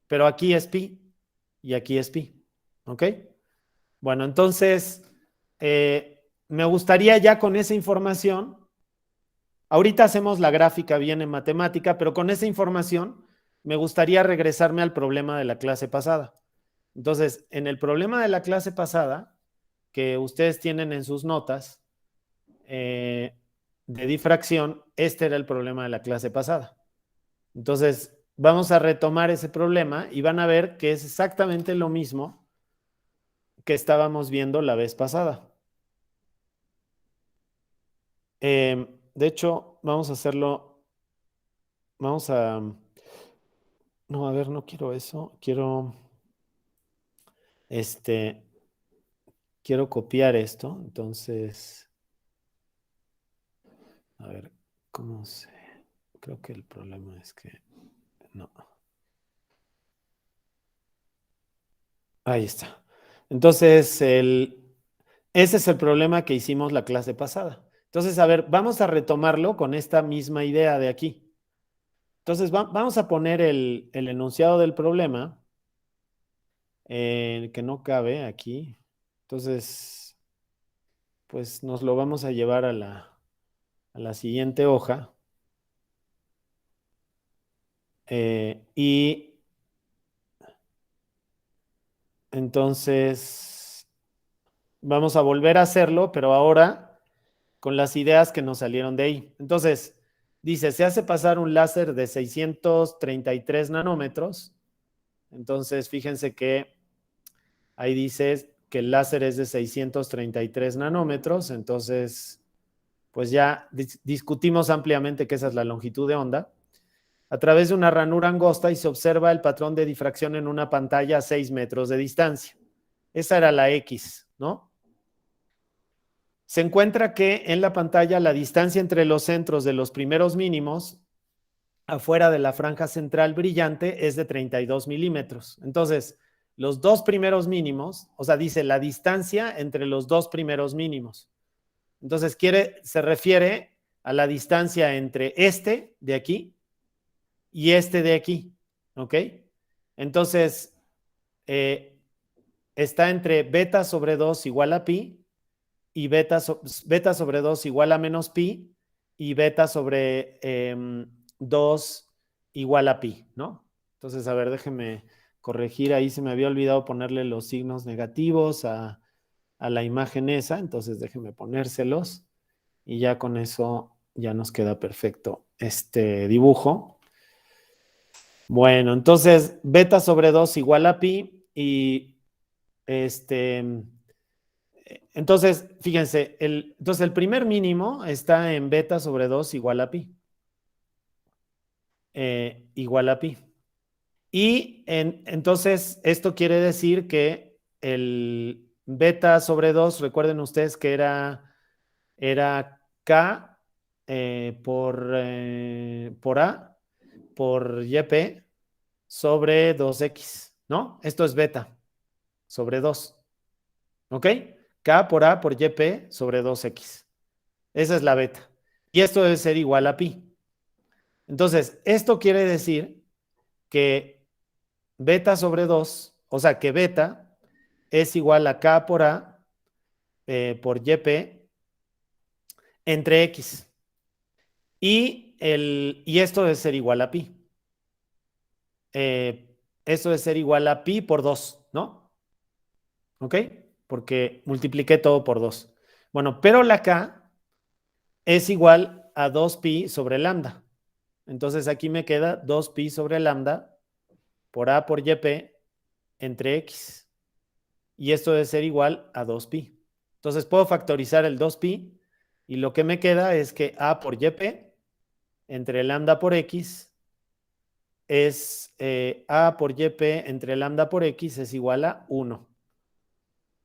Pero aquí es pi y aquí es pi. ¿Ok? Bueno, entonces, me gustaría ya con esa información, ahorita hacemos la gráfica bien en matemática, pero con esa información me gustaría regresarme al problema de la clase pasada. Entonces, en el problema de la clase pasada, que ustedes tienen en sus notas de difracción, este era el problema de la clase pasada. Entonces, vamos a retomar ese problema y van a ver que es exactamente lo mismo que estábamos viendo la vez pasada. De hecho, vamos a hacerlo, vamos a, no, a ver, no quiero eso, este, quiero copiar esto, entonces, a ver, ¿Cómo se...? Creo que el problema es que... No. Ahí está. Entonces, ese es el problema que hicimos la clase pasada. Entonces, a ver, vamos a retomarlo con esta misma idea de aquí. Entonces, vamos a poner el enunciado del problema, que no cabe aquí. Entonces, pues nos lo vamos a llevar a la siguiente hoja. Y entonces vamos a volver a hacerlo, pero ahora con las ideas que nos salieron de ahí. Entonces, dice, se hace pasar un láser de 633 nanómetros. Entonces, fíjense que ahí dice que el láser es de 633 nanómetros. Entonces, pues ya discutimos ampliamente que esa es la longitud de onda. A través de una ranura angosta y se observa el patrón de difracción en una pantalla a 6 metros de distancia. Esa era la X, ¿no? Se encuentra que en la pantalla la distancia entre los centros de los primeros mínimos afuera de la franja central brillante es de 32 milímetros. Entonces, los dos primeros mínimos, o sea, dice la distancia entre los dos primeros mínimos. Entonces, se refiere a la distancia entre este de aquí y este de aquí, ¿ok? Entonces, está entre beta sobre 2 igual a pi y beta sobre 2 igual a menos pi y beta sobre 2 igual a pi, ¿no? Entonces, a ver, déjenme corregir, ahí se me había olvidado ponerle los signos negativos a la imagen esa, entonces déjenme ponérselos y ya con eso ya nos queda perfecto este dibujo. Bueno, entonces beta sobre 2 igual a pi y entonces, fíjense, entonces el primer mínimo está en beta sobre 2 igual a pi. Igual a pi. Y entonces esto quiere decir que el beta sobre 2, recuerden ustedes que era K por A por YP sobre 2X, ¿no? Esto es beta sobre 2, ¿ok? K por A por YP sobre 2X. Esa es la beta. Y esto debe ser igual a pi. Entonces, esto quiere decir que beta sobre 2, o sea, que beta es igual a K por A por YP entre X. Y esto debe ser igual a pi. Esto debe ser igual a pi por 2, ¿no? ¿Ok? Porque multipliqué todo por 2. Bueno, pero la K es igual a 2pi sobre lambda. Entonces aquí me queda 2pi sobre lambda por A por YP entre X. Y esto debe ser igual a 2pi. Entonces puedo factorizar el 2pi y lo que me queda es que A por YP entre lambda por X es A por YP entre lambda por X es igual a 1.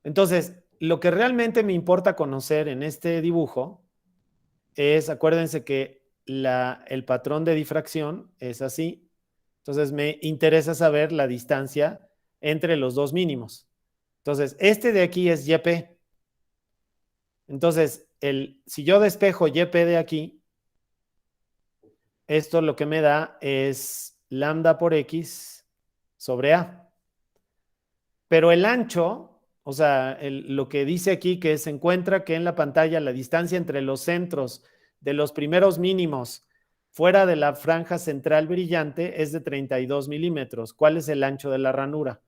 Entonces, lo que realmente me importa conocer en este dibujo es, acuérdense que el patrón de difracción es así. Entonces, me interesa saber la distancia entre los dos mínimos. Entonces, este de aquí es YP. Entonces, si yo despejo YP de aquí, esto lo que me da es lambda por X sobre A. Pero el ancho, o sea, lo que dice aquí que se encuentra que en la pantalla la distancia entre los centros de los primeros mínimos fuera de la franja central brillante es de 32 milímetros. ¿Cuál es el ancho de la ranura?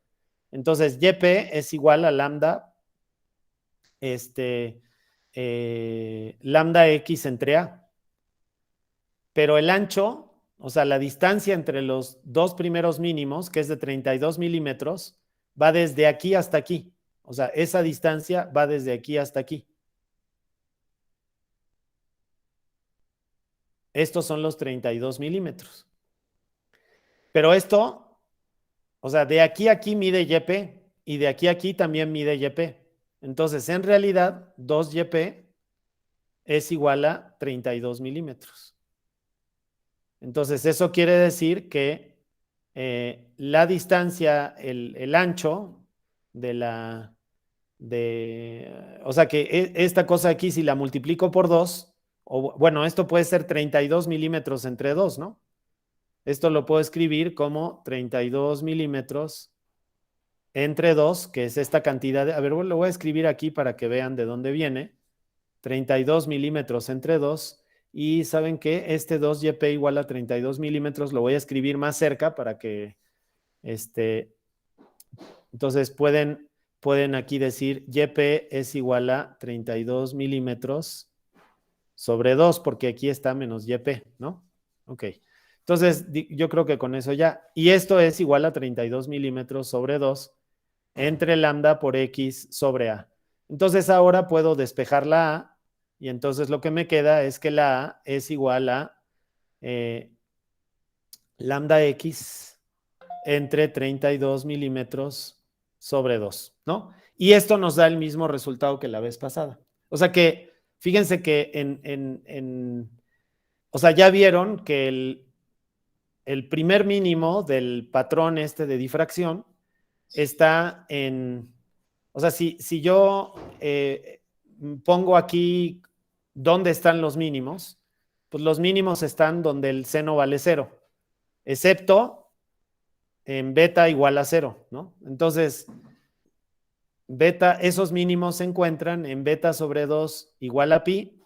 Entonces, YP es igual a lambda, lambda X entre A. Pero el ancho, o sea, la distancia entre los dos primeros mínimos, que es de 32 milímetros, va desde aquí hasta aquí. O sea, esa distancia va desde aquí hasta aquí. Estos son los 32 milímetros. Pero esto, o sea, de aquí a aquí mide YP y de aquí a aquí también mide YP. Entonces, en realidad, 2YP es igual a 32 milímetros. Entonces, eso quiere decir que la distancia, el ancho de la, o sea que esta cosa aquí, si la multiplico por 2, o bueno, esto puede ser 32 milímetros entre 2, ¿no? Esto lo puedo escribir como 32 milímetros entre 2, que es esta cantidad. A ver, lo voy a escribir aquí para que vean de dónde viene. 32 milímetros entre 2. Y ¿saben qué? Este 2YP igual a 32 milímetros lo voy a escribir más cerca para que, entonces pueden aquí decir YP es igual a 32 milímetros sobre 2, porque aquí está menos YP, ¿no? Ok. Entonces, yo creo que con eso ya. Y esto es igual a 32 milímetros sobre 2 entre lambda por X sobre A. Entonces, ahora puedo despejar la A y entonces lo que me queda es que la A es igual a lambda X entre 32 milímetros sobre 2, ¿no? Y esto nos da el mismo resultado que la vez pasada. O sea que, fíjense que o sea, ya vieron que el primer mínimo del patrón este de difracción está o sea, si yo pongo aquí dónde están los mínimos, pues los mínimos están donde el seno vale 0, excepto en beta igual a 0, ¿no? Entonces, beta, esos mínimos se encuentran en beta sobre 2 igual a pi,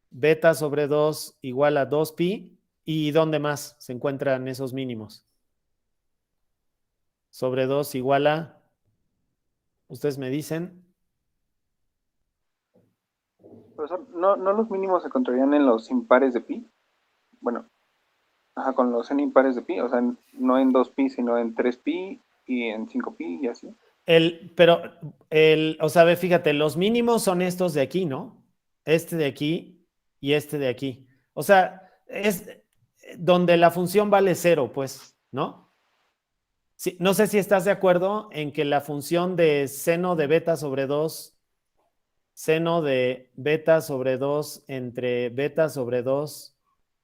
beta sobre 2 igual a 2pi, ¿y dónde más se encuentran esos mínimos? Sobre 2 igual a, ustedes me dicen. Profesor, ¿no los mínimos se encontrarían en los impares de pi? Bueno, ajá, con los n impares de pi, o sea, no en 2pi, sino en 3pi y en 5pi y así. O sea, fíjate, los mínimos son estos de aquí, ¿no? Este de aquí y este de aquí. O sea, es donde la función vale 0, pues, ¿no? Sí, no sé si estás de acuerdo en que la función de seno de beta sobre 2, seno de beta sobre 2 entre beta sobre 2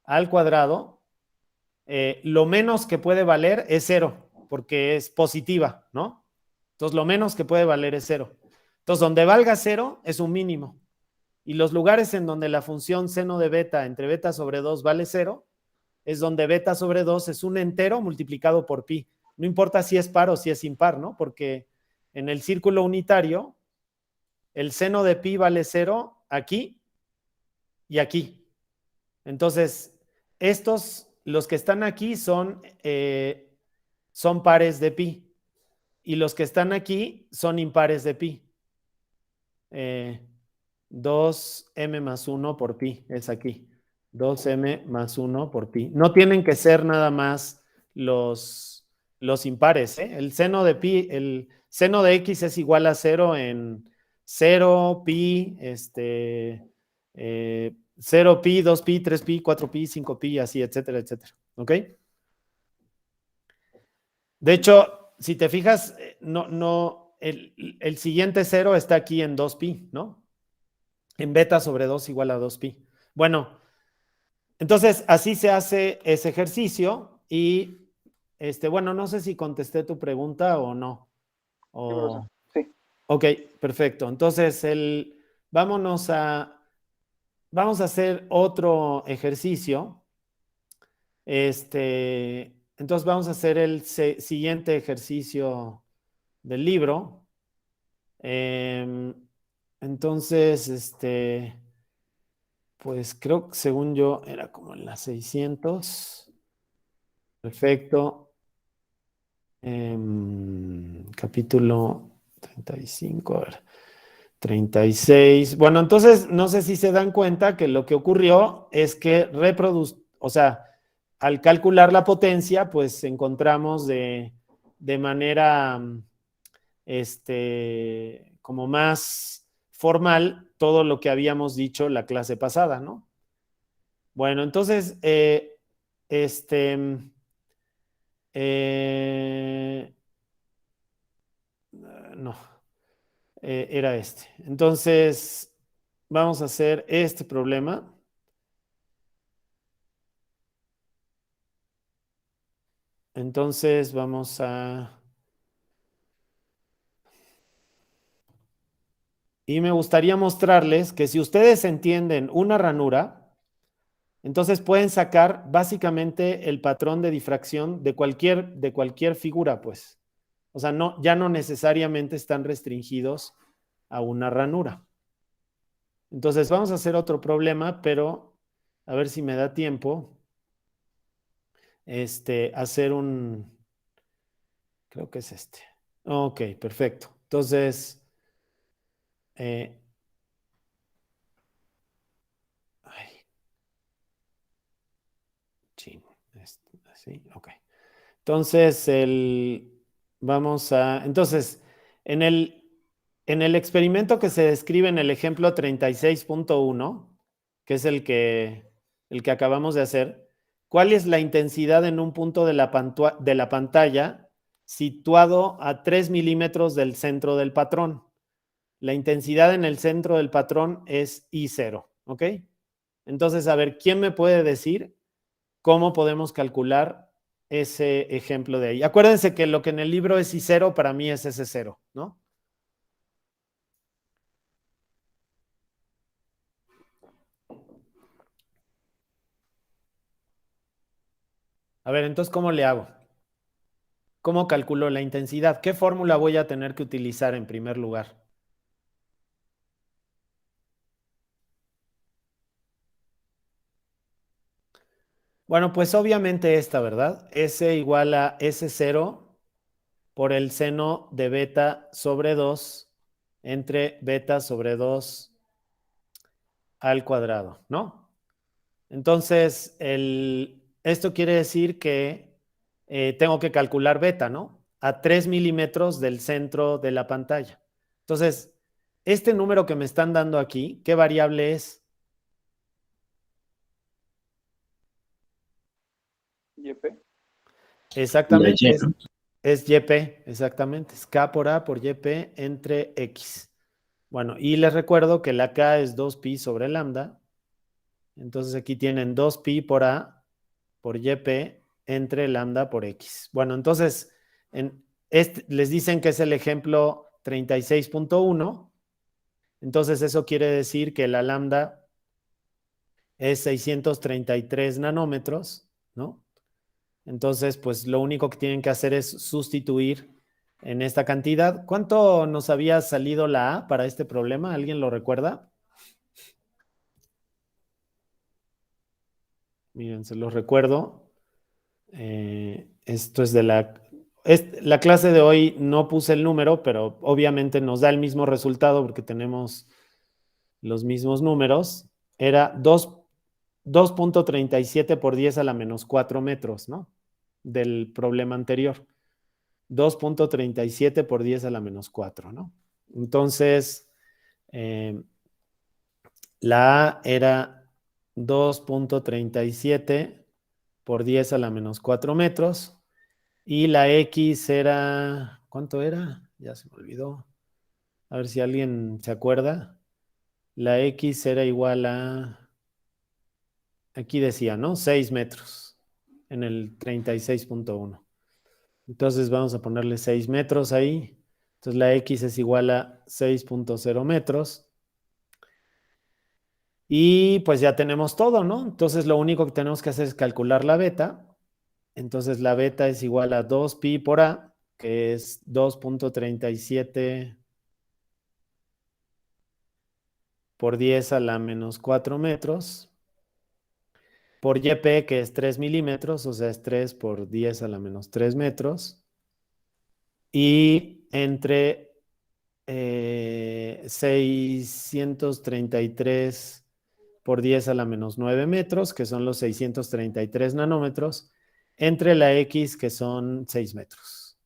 al cuadrado, lo menos que puede valer es 0, porque es positiva, ¿no? Entonces, lo menos que puede valer es 0. Entonces, donde valga 0 es un mínimo. Y los lugares en donde la función seno de beta entre beta sobre 2 vale 0, es donde beta sobre 2 es un entero multiplicado por pi. No importa si es par o si es impar, ¿no? Porque en el círculo unitario, el seno de pi vale 0 aquí y aquí. Entonces, los que están aquí son pares de pi. Y los que están aquí son impares de pi. 2m más 1 por pi es aquí. 2m más 1 por pi. No tienen que ser nada más los impares, ¿eh? El seno de pi, el seno de x es igual a 0 en 0, pi, 0 pi, 2 pi, 3 pi, 4 pi, 5 pi, así, etcétera, etcétera. ¿Ok? De hecho, si te fijas, el siguiente 0 está aquí en 2pi, ¿no? En beta sobre 2 igual a 2pi. Bueno, entonces así se hace ese ejercicio y, bueno, no sé si contesté tu pregunta o no. Sí, profesor. Sí. Ok, perfecto. Entonces, vamos a hacer otro ejercicio. Entonces vamos a hacer el siguiente ejercicio del libro. Entonces, pues creo que según yo era como en las 600. Perfecto. Capítulo 35, a ver. 36. Bueno, entonces no sé si se dan cuenta que lo que ocurrió es que o sea, al calcular la potencia, pues encontramos de manera como más formal todo lo que habíamos dicho la clase pasada, ¿no? Bueno, entonces, no, era este. Entonces, vamos a hacer este problema. Entonces vamos a... Y me gustaría mostrarles que si ustedes entienden una ranura, entonces pueden sacar básicamente el patrón de difracción de cualquier figura, pues. O sea, no, ya no necesariamente están restringidos a una ranura. Entonces vamos a hacer otro problema, pero a ver si me da tiempo. Hacer un... Creo que es este. Ok, perfecto. Entonces... ay, chin, así, ok. Entonces, entonces, en el experimento que se describe en el ejemplo 36.1, que es el que acabamos de hacer, ¿cuál es la intensidad en un punto de la pantalla situado a 3 milímetros del centro del patrón? La intensidad en el centro del patrón es I0, ¿ok? Entonces, a ver, ¿quién me puede decir cómo podemos calcular ese ejemplo de ahí? Acuérdense que lo que en el libro es I0, para mí es ese 0, ¿no? A ver, entonces, ¿cómo le hago? ¿Cómo calculo la intensidad? ¿Qué fórmula voy a tener que utilizar en primer lugar? Bueno, pues obviamente esta, ¿verdad? S igual a S0 por el seno de beta sobre 2 entre beta sobre 2 al cuadrado, ¿no? Entonces, esto quiere decir que tengo que calcular beta, ¿no? A 3 milímetros del centro de la pantalla. Entonces, este número que me están dando aquí, ¿qué variable es? YP. Exactamente, es YP, exactamente. Es K por A por YP entre X. Bueno, y les recuerdo que la K es 2pi sobre lambda. Entonces aquí tienen 2pi por A por YP entre lambda por X. Bueno, entonces les dicen que es el ejemplo 36.1. Entonces eso quiere decir que la lambda es 633 nanómetros, ¿no? Entonces, pues lo único que tienen que hacer es sustituir en esta cantidad. ¿Cuánto nos había salido la A para este problema? ¿Alguien lo recuerda? Miren, se los recuerdo. Esto es de la clase de hoy, no puse el número, pero obviamente nos da el mismo resultado porque tenemos los mismos números. Era 2.37 por 10 a la menos 4 metros, ¿no? Del problema anterior. 2.37 por 10 a la menos 4, ¿no? Entonces, la A era 2.37 por 10 a la menos 4 metros y la X era, ¿cuánto era? Ya se me olvidó. A ver si alguien se acuerda. La X era igual a, aquí decía, ¿no? 6 metros en el 36.1. Entonces vamos a ponerle 6 metros ahí. Entonces la X es igual a 6.0 metros. Y pues ya tenemos todo, ¿no? Entonces lo único que tenemos que hacer es calcular la beta. Entonces la beta es igual a 2pi por A, que es 2.37 por 10 a la menos 4 metros, por YP, que es 3 milímetros, o sea, es 3 por 10 a la menos 3 metros, y entre 633 por 10 a la menos 9 metros, que son los 633 nanómetros, entre la X, que son 6 metros.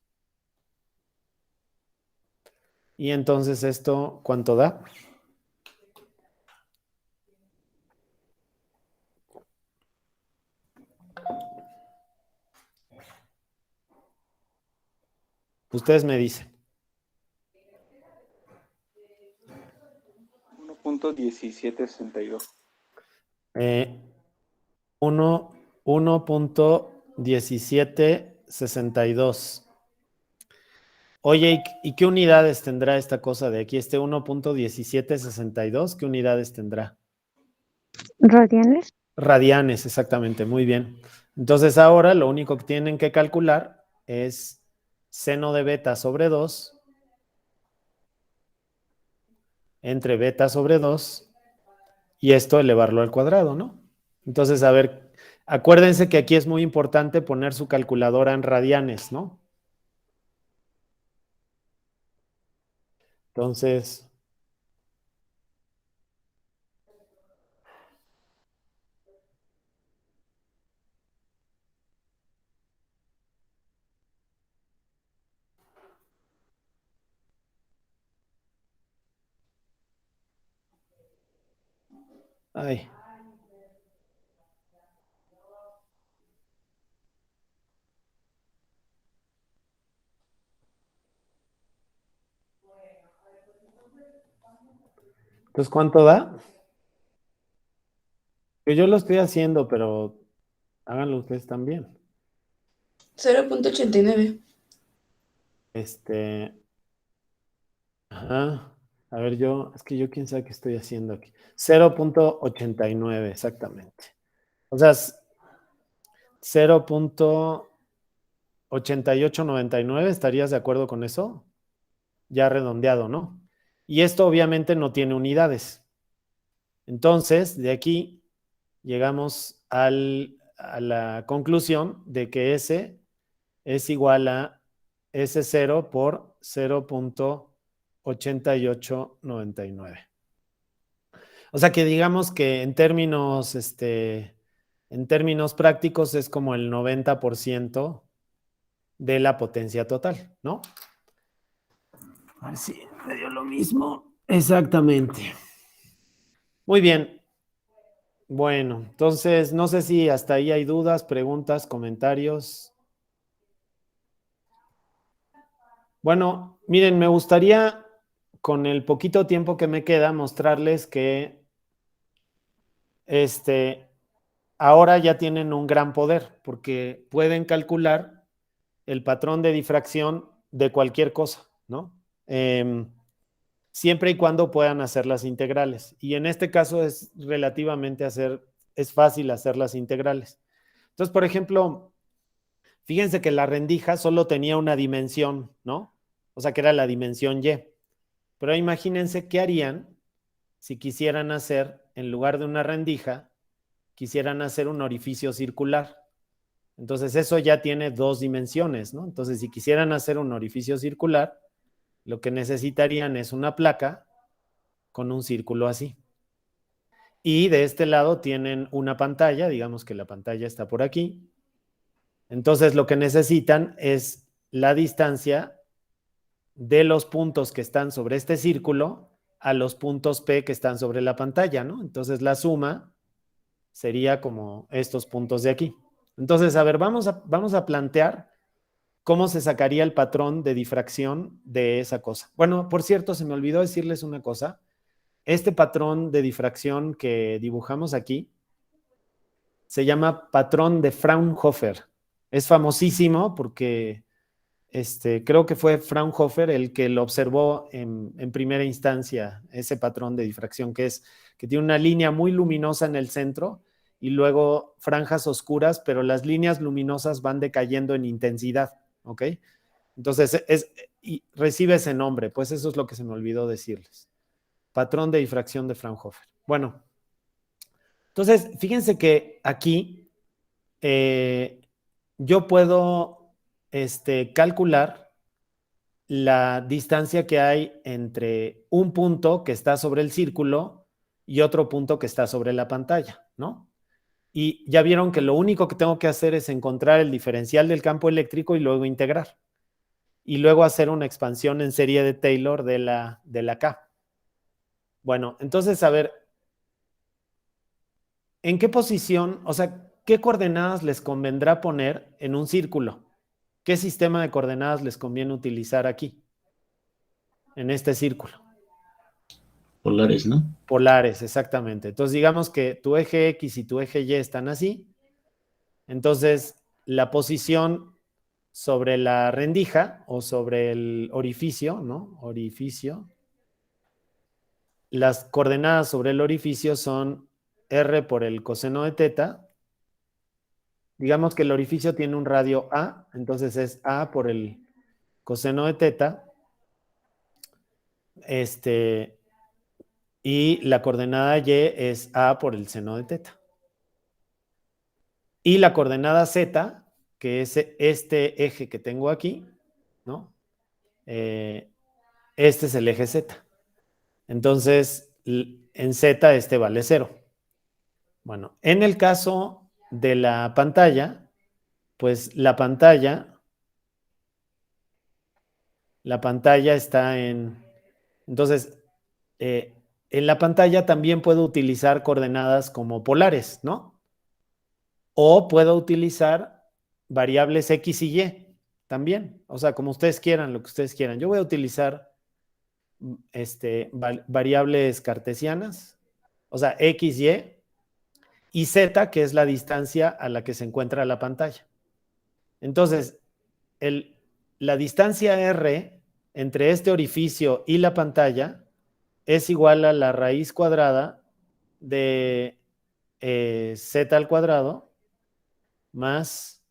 Y entonces esto, ¿cuánto da? Ustedes me dicen. 1.1762. 1.1762. 62. Oye, ¿y qué unidades tendrá esta cosa de aquí? Este 1.1762, ¿qué unidades tendrá? ¿Radianes? Radianes, exactamente, muy bien. Entonces ahora lo único que tienen que calcular es seno de beta sobre 2 entre beta sobre 2 y esto elevarlo al cuadrado, ¿no? Entonces, a ver, acuérdense que aquí es muy importante poner su calculadora en radianes, ¿no? Entonces, ay. Entonces, ¿cuánto da? Que yo lo estoy haciendo, pero háganlo ustedes también. 0.89. Ajá. A ver, es que yo quién sabe qué estoy haciendo aquí. 0.89, exactamente. O sea, 0.8899, ¿estarías de acuerdo con eso? Ya redondeado, ¿no? Y esto obviamente no tiene unidades. Entonces, de aquí llegamos a la conclusión de que S es igual a S0 por 0.8899. O sea que digamos que en términos prácticos es como el 90% de la potencia total, ¿no? A ver si me dio lo mismo. Exactamente. Muy bien. Bueno, entonces no sé si hasta ahí hay dudas, preguntas, comentarios. Bueno, miren, me gustaría con el poquito tiempo que me queda mostrarles que ahora ya tienen un gran poder porque pueden calcular el patrón de difracción de cualquier cosa, ¿no? Siempre y cuando puedan hacer las integrales. Y en este caso es es fácil hacer las integrales. Entonces, por ejemplo, fíjense que la rendija solo tenía una dimensión, ¿no? O sea, que era la dimensión Y. Pero imagínense qué harían si quisieran hacer, en lugar de una rendija, quisieran hacer un orificio circular. Entonces, eso ya tiene dos dimensiones, ¿no? Entonces, si quisieran hacer un orificio circular, lo que necesitarían es una placa con un círculo así. Y de este lado tienen una pantalla, digamos que la pantalla está por aquí. Entonces, lo que necesitan es la distancia de los puntos que están sobre este círculo a los puntos P que están sobre la pantalla, ¿no? Entonces, la suma sería como estos puntos de aquí. Entonces, a ver, vamos a plantear cómo se sacaría el patrón de difracción de esa cosa. Bueno, por cierto, se me olvidó decirles una cosa. Este patrón de difracción que dibujamos aquí se llama patrón de Fraunhofer. Es famosísimo porque creo que fue Fraunhofer el que lo observó en primera instancia, ese patrón de difracción que tiene una línea muy luminosa en el centro y luego franjas oscuras, pero las líneas luminosas van decayendo en intensidad, ¿ok? Entonces, y recibe ese nombre, pues eso es lo que se me olvidó decirles. Patrón de difracción de Fraunhofer. Bueno, entonces, fíjense que aquí yo puedo calcular la distancia que hay entre un punto que está sobre el círculo y otro punto que está sobre la pantalla, ¿no? Y ya vieron que lo único que tengo que hacer es encontrar el diferencial del campo eléctrico y luego integrar. Y luego hacer una expansión en serie de Taylor de la K. Bueno, entonces, a ver, ¿en qué posición, o sea, qué coordenadas les convendrá poner en un círculo? ¿Qué sistema de coordenadas les conviene utilizar aquí, en este círculo? Polares, ¿no? Polares, exactamente. Entonces, digamos que tu eje X y tu eje Y están así. Entonces, la posición sobre la rendija o sobre el orificio, ¿no? Orificio. Las coordenadas sobre el orificio son R por el coseno de teta. Digamos que el orificio tiene un radio A, entonces es A por el coseno de teta. Y la coordenada Y es A por el seno de teta. Y la coordenada Z, que es este eje que tengo aquí, ¿no? Este es el eje Z. Entonces, en Z este vale 0. Bueno, en el caso de la pantalla, pues la pantalla está en... Entonces, en la pantalla también puedo utilizar coordenadas como polares, ¿no? O puedo utilizar variables X y Y también. O sea, como ustedes quieran, lo que ustedes quieran. Yo voy a utilizar variables cartesianas, o sea, X, y Z, que es la distancia a la que se encuentra la pantalla. Entonces, la distancia R entre este orificio y la pantalla es igual a la raíz cuadrada de Z al cuadrado más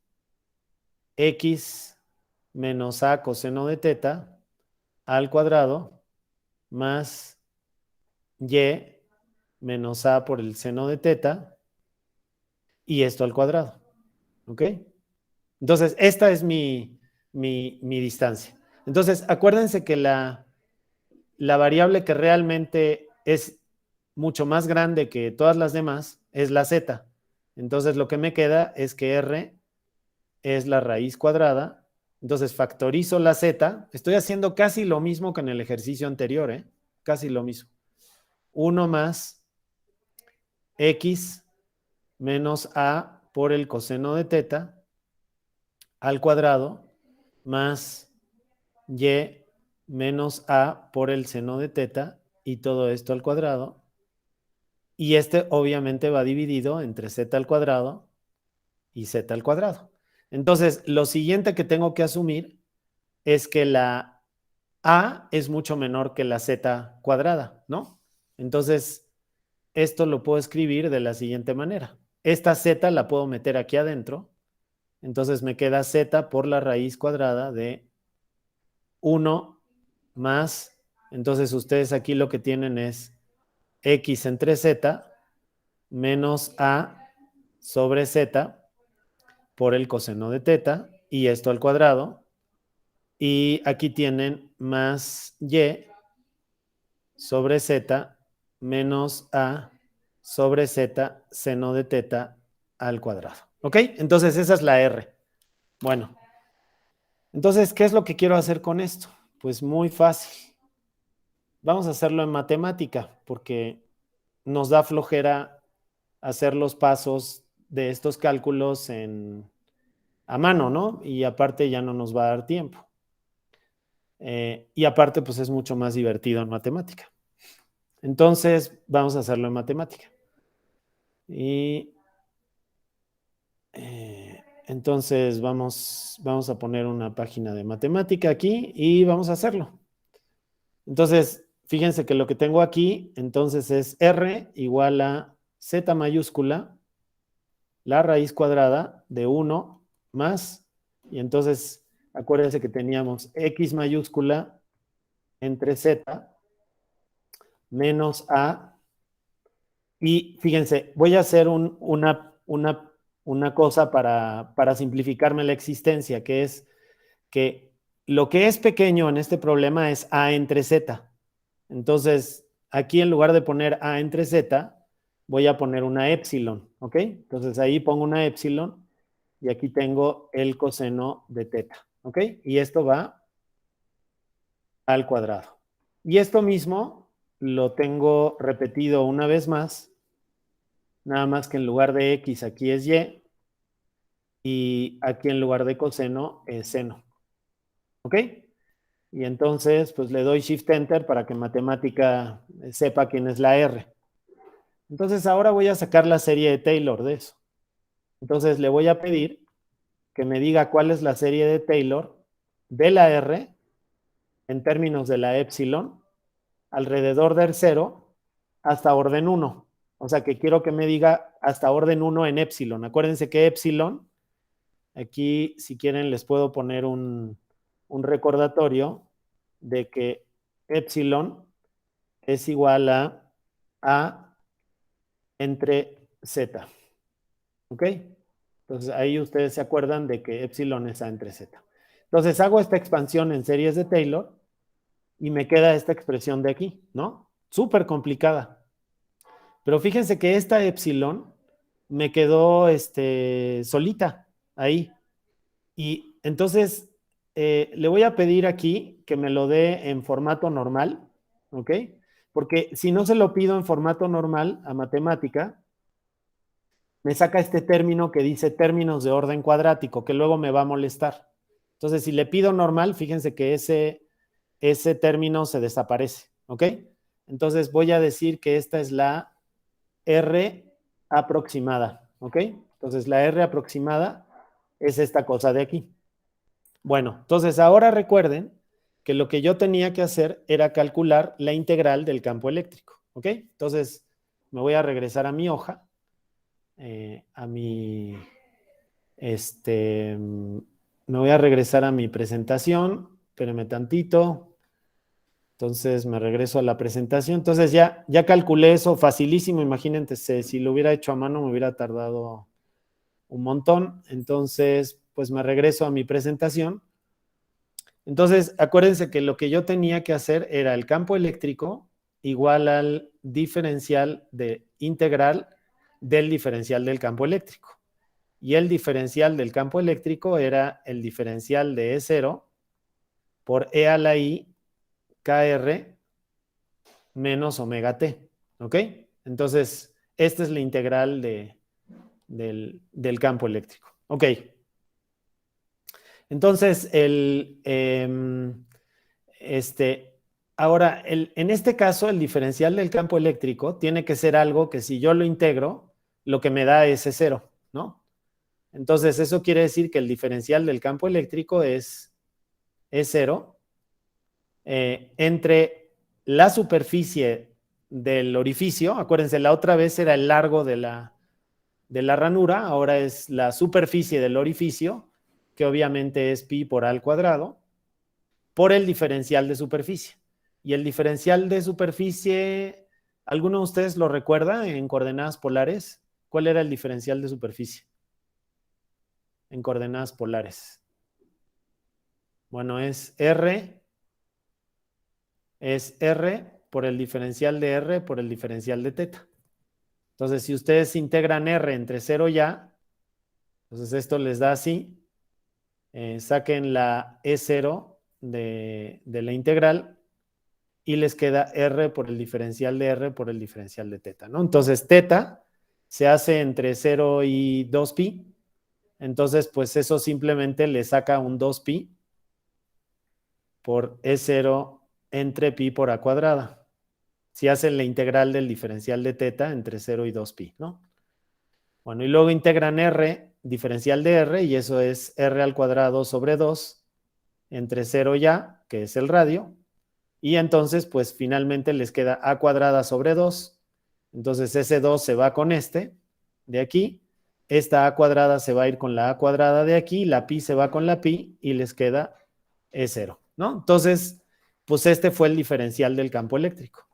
X menos A coseno de teta al cuadrado más Y menos A por el seno de teta y esto al cuadrado. ¿Ok? Entonces, esta es mi distancia. Entonces, acuérdense que la variable que realmente es mucho más grande que todas las demás es la z. Entonces, lo que me queda es que r es la raíz cuadrada. Entonces, factorizo la z. Estoy haciendo casi lo mismo que en el ejercicio anterior, ¿eh? Casi lo mismo. 1 más x menos a por el coseno de teta al cuadrado más y menos a por el seno de teta y todo esto al cuadrado. Y este obviamente va dividido entre z al cuadrado y z al cuadrado. Entonces, lo siguiente que tengo que asumir es que la a es mucho menor que la z cuadrada, ¿no? Entonces, esto lo puedo escribir de la siguiente manera. Esta z la puedo meter aquí adentro. Entonces me queda z por la raíz cuadrada de 1 más, entonces ustedes aquí lo que tienen es x entre z menos a sobre z por el coseno de teta y esto al cuadrado. Y aquí tienen más y sobre z menos a sobre z seno de teta al cuadrado. ¿Ok? Entonces esa es la R. Bueno, entonces, ¿qué es lo que quiero hacer con esto? Pues muy fácil. Vamos a hacerlo en matemática porque nos da flojera hacer los pasos de estos cálculos a mano, ¿no? Y aparte ya no nos va a dar tiempo. Y aparte, pues es mucho más divertido en matemática. Entonces, vamos a hacerlo en matemática. Y entonces vamos a poner una página de matemática aquí y vamos a hacerlo. Entonces, fíjense que lo que tengo aquí, entonces es R igual a Z mayúscula, la raíz cuadrada de 1 más, y entonces acuérdense que teníamos X mayúscula entre Z menos A, y fíjense, voy a hacer una cosa para simplificarme la existencia, que es que lo que es pequeño en este problema es A entre Z. Entonces, aquí en lugar de poner A entre Z, voy a poner una épsilon, ¿ok? Entonces ahí pongo una épsilon y aquí tengo el coseno de teta, ¿ok? Y esto va al cuadrado. Y esto mismo lo tengo repetido una vez más, nada más que en lugar de X aquí es y aquí en lugar de coseno es seno, ¿ok? Y entonces, pues le doy Shift Enter para que matemática sepa quién es la R. Entonces, ahora voy a sacar la serie de Taylor de eso. Entonces, le voy a pedir que me diga cuál es la serie de Taylor de la R en términos de la epsilon alrededor del 0 hasta orden 1. O sea que quiero que me diga hasta orden 1 en epsilon. Acuérdense que epsilon, aquí si quieren les puedo poner un recordatorio de que epsilon es igual a entre z. ¿Ok? Entonces ahí ustedes se acuerdan de que epsilon es a entre z. Entonces hago esta expansión en series de Taylor y me queda esta expresión de aquí, ¿no? Súper complicada. Pero fíjense que esta epsilon me quedó solita ahí. Y entonces le voy a pedir aquí que me lo dé en formato normal, ¿ok? Porque si no se lo pido en formato normal a matemática, me saca este término que dice términos de orden cuadrático, que luego me va a molestar. Entonces, si le pido normal, fíjense que ese término se desaparece, ¿ok? Entonces voy a decir que esta es la R aproximada, ¿ok? Entonces la R aproximada es esta cosa de aquí. Bueno, entonces ahora recuerden que lo que yo tenía que hacer era calcular la integral del campo eléctrico, ¿ok? Entonces me voy a regresar a mi hoja, me voy a regresar a mi presentación, espérenme tantito. Entonces me regreso a la presentación. Entonces ya calculé eso facilísimo. Imagínense, si lo hubiera hecho a mano me hubiera tardado un montón. Entonces, pues me regreso a mi presentación. Entonces, acuérdense que lo que yo tenía que hacer era el campo eléctrico igual al diferencial de integral del diferencial del campo eléctrico. Y el diferencial del campo eléctrico era el diferencial de E0 por E a la I KR menos omega t, ¿ok? Entonces, esta es la integral del campo eléctrico, ¿ok? Entonces, ahora, en este caso, el diferencial del campo eléctrico tiene que ser algo que si yo lo integro, lo que me da es E0, ¿no? Entonces, eso quiere decir que el diferencial del campo eléctrico es E0 entre la superficie del orificio. Acuérdense, la otra vez era el largo de la ranura, ahora es la superficie del orificio, que obviamente es pi por a al cuadrado, por el diferencial de superficie. Y el diferencial de superficie, ¿alguno de ustedes lo recuerda en coordenadas polares? ¿Cuál era el diferencial de superficie en coordenadas polares? Bueno, es R por el diferencial de R por el diferencial de teta. Entonces, si ustedes integran R entre 0 y A, entonces esto les da así. Saquen la E0 de la integral y les queda R por el diferencial de R por el diferencial de teta, ¿no? Entonces, teta se hace entre 0 y 2pi. Entonces, pues eso simplemente le saca un 2pi por E0 entre pi por a cuadrada. Si hacen la integral del diferencial de teta entre 0 y 2pi, ¿no? Bueno, y luego integran R, diferencial de R, y eso es R al cuadrado sobre 2 entre 0 y A, que es el radio. Y entonces, pues finalmente les queda A cuadrada sobre 2. Entonces ese 2 se va con de aquí. Esta A cuadrada se va a ir con la A cuadrada de aquí. La pi se va con la pi y les queda E0, ¿no? Entonces, pues este fue el diferencial del campo eléctrico.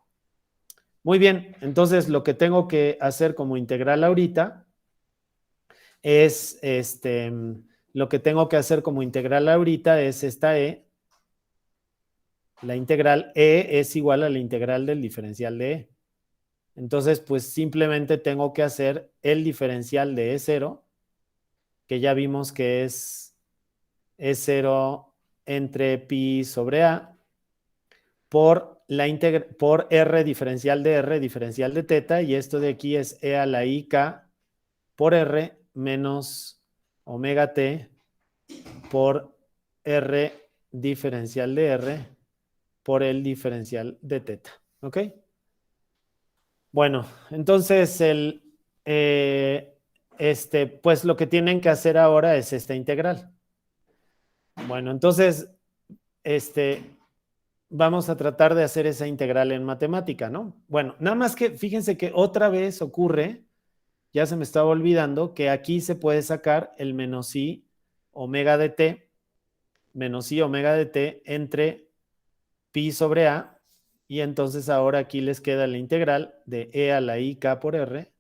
Muy bien, entonces lo que tengo que hacer como integral ahorita es lo que tengo que hacer como integral ahorita es esta E. La integral E es igual a la integral del diferencial de E. Entonces, pues simplemente tengo que hacer el diferencial de E0, que ya vimos que es E0 entre pi sobre A, por R diferencial de teta, y esto de aquí es E a la I K por R menos omega t por R diferencial de R por el diferencial de teta, ¿ok? Bueno, entonces pues lo que tienen que hacer ahora es esta integral. Bueno, entonces, vamos a tratar de hacer esa integral en matemática, ¿no? Bueno, nada más que fíjense que otra vez ocurre, ya se me estaba olvidando, que aquí se puede sacar el menos i omega de t, menos i omega de t entre pi sobre a, y entonces ahora aquí les queda la integral de e a la i k por r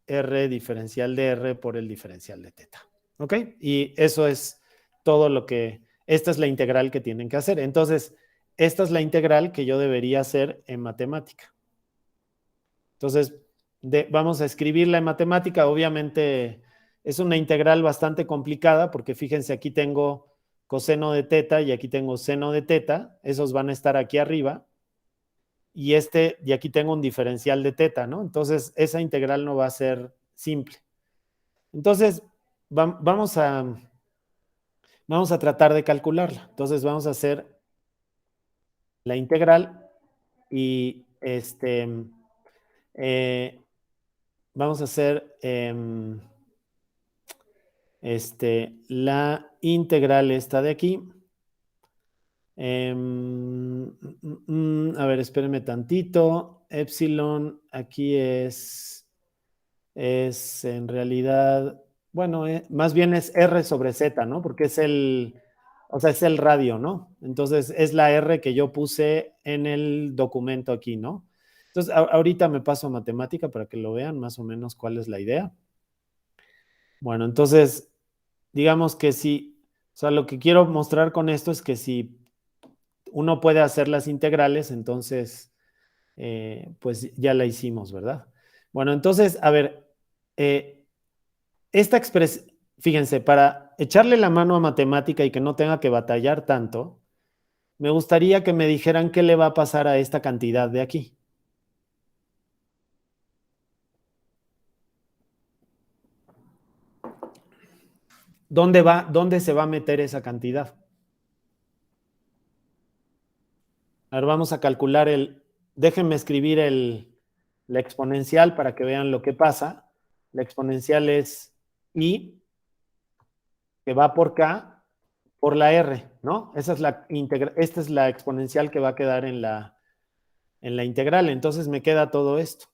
r diferencial de r por el diferencial de teta. ¿Ok? Y eso es todo lo que, esta es la integral que tienen que hacer. Entonces, esta es la integral que yo debería hacer en matemática. Entonces, vamos a escribirla en matemática. Obviamente, es una integral bastante complicada porque fíjense, aquí tengo coseno de teta y aquí tengo seno de teta. Esos van a estar aquí arriba. Y aquí tengo un diferencial de teta, ¿no? Entonces, esa integral no va a ser simple. Entonces, vamos a tratar de calcularla. Entonces, vamos a hacer la integral y vamos a hacer la integral esta de aquí. A ver, espérenme tantito. Epsilon aquí es en realidad, bueno, más bien es R sobre Z, ¿no? Porque es es el radio, ¿no? Entonces es la R que yo puse en el documento aquí, ¿no? Entonces ahorita me paso a matemática para que lo vean más o menos cuál es la idea. Bueno, entonces, digamos que lo que quiero mostrar con esto es que si uno puede hacer las integrales, entonces, pues ya la hicimos, ¿verdad? Bueno, entonces, a ver, esta expresión, fíjense, para echarle la mano a matemática y que no tenga que batallar tanto, me gustaría que me dijeran qué le va a pasar a esta cantidad de aquí. ¿Dónde se va a meter esa cantidad? A ver, vamos a calcular déjenme escribir la exponencial para que vean lo que pasa. La exponencial es i, que va por k, por la r, ¿no? Esta es la exponencial que va a quedar en la integral. Entonces me queda todo esto.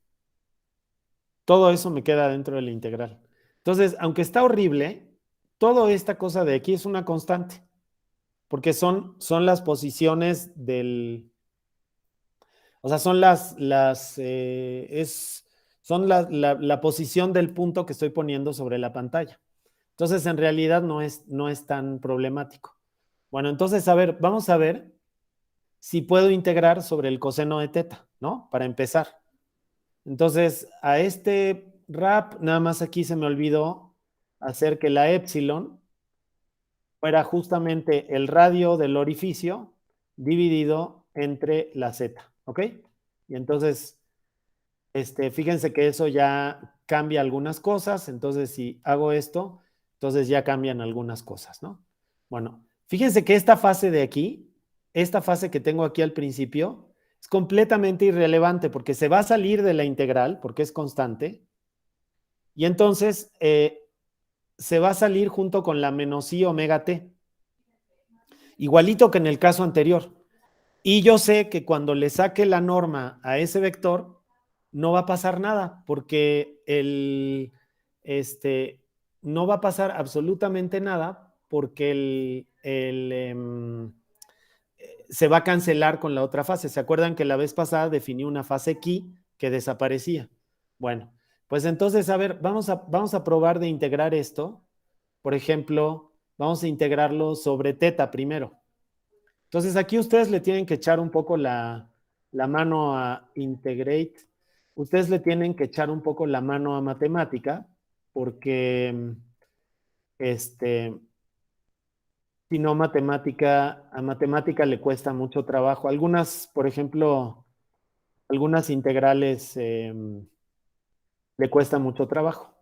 Todo eso me queda dentro de la integral. Entonces, aunque está horrible, toda esta cosa de aquí es una constante, porque son las posiciones o sea, son son la posición del punto que estoy poniendo sobre la pantalla. Entonces, en realidad no es tan problemático. Bueno, entonces, a ver, vamos a ver si puedo integrar sobre el coseno de teta, ¿no? Para empezar. Entonces, a este RAP, nada más aquí se me olvidó hacer que la épsilon fuera justamente el radio del orificio dividido entre la z, ¿ok? Y entonces, fíjense que eso ya cambia algunas cosas. Entonces, si hago esto, entonces ya cambian algunas cosas, ¿no? Bueno, fíjense que esta fase de aquí, esta fase que tengo aquí al principio, es completamente irrelevante porque se va a salir de la integral, porque es constante, y entonces se va a salir junto con la menos i omega t, igualito que en el caso anterior. Y yo sé que cuando le saque la norma a ese vector, no va a pasar nada, porque no va a pasar absolutamente nada, porque se va a cancelar con la otra fase. ¿Se acuerdan que la vez pasada definí una fase aquí que desaparecía? Bueno, pues entonces, a ver, vamos a probar de integrar esto. Por ejemplo, vamos a integrarlo sobre teta primero. Entonces, aquí ustedes le tienen que echar un poco la mano a integrate. Ustedes le tienen que echar un poco la mano a matemática, porque si no, a matemática le cuesta mucho trabajo. Algunas, por ejemplo, algunas integrales le cuesta mucho trabajo.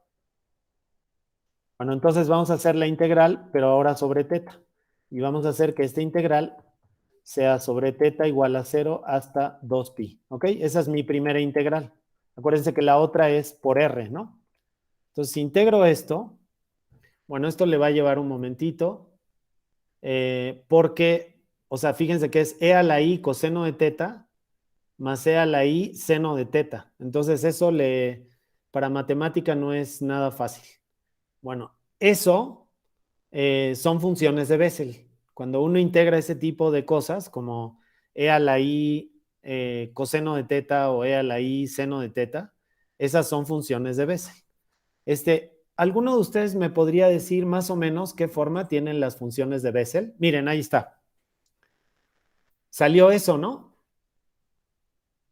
Bueno, entonces vamos a hacer la integral, pero ahora sobre teta. Y vamos a hacer que esta integral sea sobre teta igual a 0 hasta 2pi. ¿Ok? Esa es mi primera integral. Acuérdense que la otra es por R, ¿no? Entonces, si integro esto, bueno, esto le va a llevar un momentito, porque, o sea, fíjense que es E a la I coseno de teta más E a la I seno de teta. Entonces, eso para matemática no es nada fácil. Bueno, eso son funciones de Bessel. Cuando uno integra ese tipo de cosas, como E a la I coseno de teta o E a la I seno de teta, esas son funciones de Bessel. ¿Alguno de ustedes me podría decir más o menos qué forma tienen las funciones de Bessel? Miren, ahí está. Salió eso, ¿no?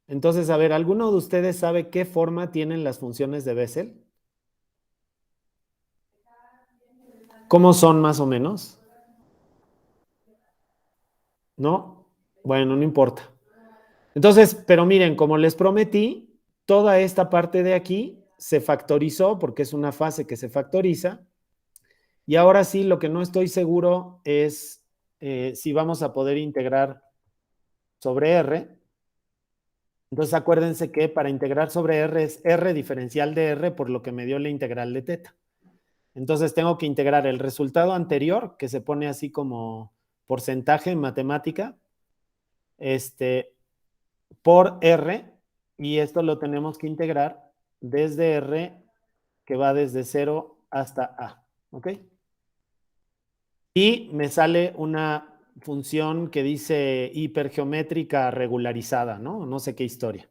Entonces, a ver, ¿alguno de ustedes sabe qué forma tienen las funciones de Bessel? ¿Cómo son más o menos? ¿No? Bueno, no importa. Entonces, pero miren, como les prometí, toda esta parte de aquí se factorizó porque es una fase que se factoriza. Y ahora sí, lo que no estoy seguro es si vamos a poder integrar sobre R. Entonces, acuérdense que para integrar sobre R es R diferencial de R por lo que me dio la integral de teta. Entonces, tengo que integrar el resultado anterior, que se pone así como porcentaje en matemática, por R, y esto lo tenemos que integrar desde R, que va desde 0 hasta A, ¿ok? Y me sale una función que dice hipergeométrica regularizada, ¿no? No sé qué historia.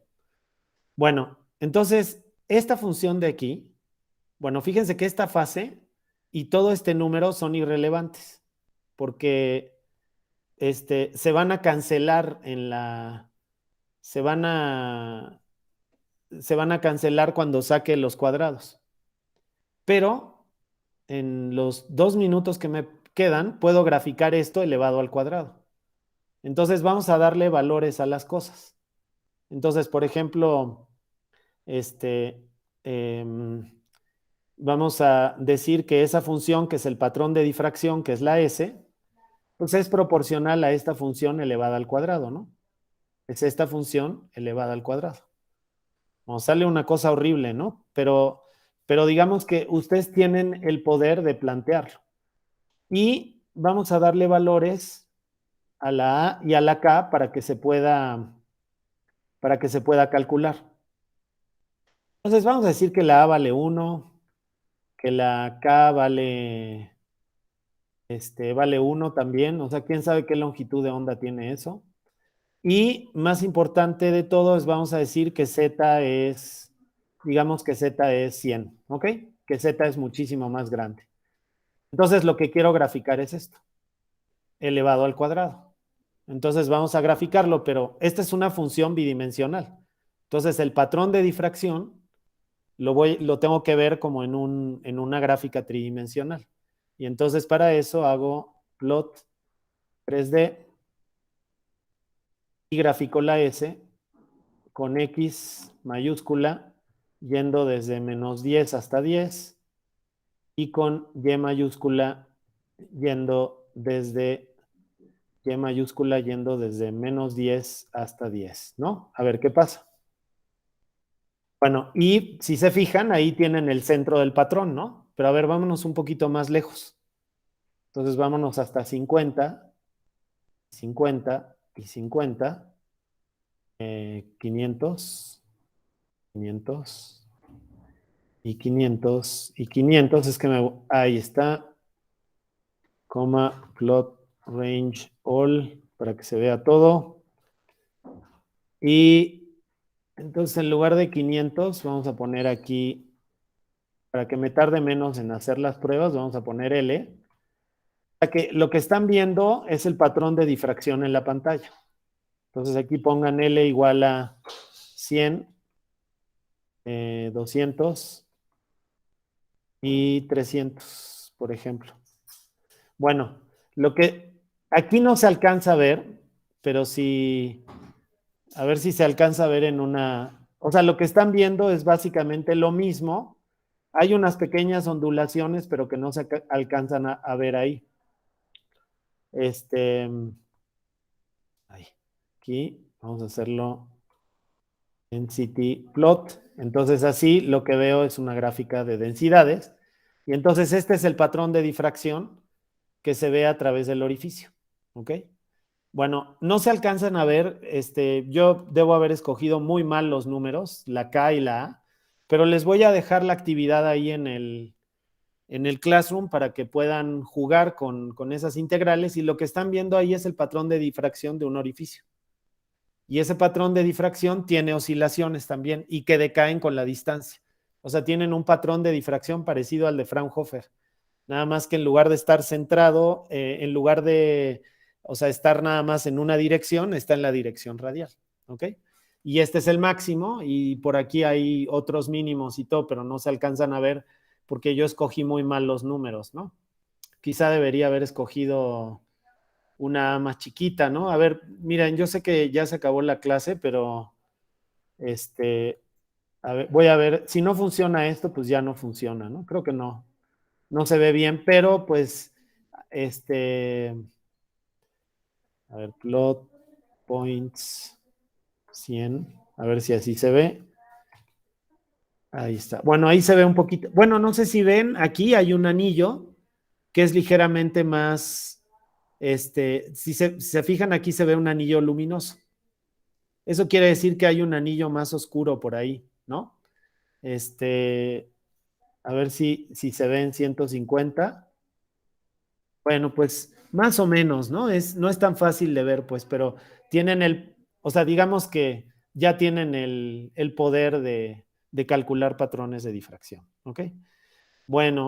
Bueno, entonces, esta función de aquí, bueno, fíjense que esta fase y todo este número son irrelevantes, porque se van a cancelar se van a cancelar cuando saque los cuadrados. Pero en los 2 minutos que me quedan, puedo graficar esto elevado al cuadrado. Entonces vamos a darle valores a las cosas. Entonces, por ejemplo, vamos a decir que esa función, que es el patrón de difracción, que es la S, pues es proporcional a esta función elevada al cuadrado, ¿no? Es esta función elevada al cuadrado. Nos sale una cosa horrible, ¿no? Pero digamos que ustedes tienen el poder de plantearlo. Y vamos a darle valores a la A y a la K para que se pueda calcular. Entonces vamos a decir que la A vale 1, que la K vale 1 también, o sea, quién sabe qué longitud de onda tiene eso. Y más importante de todo es, vamos a decir que Z es, digamos que Z es 100, ¿ok? Que Z es muchísimo más grande. Entonces lo que quiero graficar es esto, elevado al cuadrado. Entonces vamos a graficarlo, pero esta es una función bidimensional. Entonces el patrón de difracción lo tengo que ver como en una gráfica tridimensional. Y entonces para eso hago plot 3D y grafico la S con X mayúscula yendo desde menos 10 hasta 10 y con Y mayúscula yendo desde menos 10 hasta 10, ¿no? A ver qué pasa. Bueno, y si se fijan, ahí tienen el centro del patrón, ¿no? Pero a ver, vámonos un poquito más lejos. Entonces vámonos hasta 50, 50 y 50, 500, 500 y 500 y 500. Es que ahí está, coma, plot range all, para que se vea todo. Y entonces en lugar de 500, vamos a poner aquí, para que me tarde menos en hacer las pruebas, vamos a poner L. Que lo que están viendo es el patrón de difracción en la pantalla. Entonces aquí pongan L igual a 100, 200 y 300, por ejemplo. Bueno, lo que aquí no se alcanza a ver, pero sí, a ver si se alcanza a ver en o sea, lo que están viendo es básicamente lo mismo. Hay unas pequeñas ondulaciones, pero que no se alcanzan a ver ahí. Aquí vamos a hacerlo Density plot. Entonces así lo que veo es una gráfica de densidades. Y entonces este es el patrón de difracción que se ve a través del orificio. ¿Ok? Bueno, no se alcanzan a ver, yo debo haber escogido muy mal los números, la K y la A, pero les voy a dejar la actividad ahí en el Classroom para que puedan jugar con esas integrales, y lo que están viendo ahí es el patrón de difracción de un orificio. Y ese patrón de difracción tiene oscilaciones también y que decaen con la distancia. O sea, tienen un patrón de difracción parecido al de Fraunhofer. Nada más que en lugar de estar centrado, en lugar de, o sea, estar nada más en una dirección, está en la dirección radial. ¿Ok? Y este es el máximo y por aquí hay otros mínimos y todo, pero no se alcanzan a ver porque yo escogí muy mal los números, ¿no? Quizá debería haber escogido una más chiquita, ¿no? A ver, miren, yo sé que ya se acabó la clase, pero a ver, voy a ver, si no funciona esto, pues ya no funciona, ¿no? Creo que no se ve bien, pero pues, a ver, plot points 100, a ver si así se ve. Ahí está. Bueno, ahí se ve un poquito. Bueno, no sé si ven, aquí hay un anillo que es ligeramente más, si se fijan aquí se ve un anillo luminoso. Eso quiere decir que hay un anillo más oscuro por ahí, ¿no? A ver si se ve en 150. Bueno, pues más o menos, ¿no? No es tan fácil de ver, pues, pero tienen o sea, digamos que ya tienen el poder de calcular patrones de difracción, ¿ok? Bueno.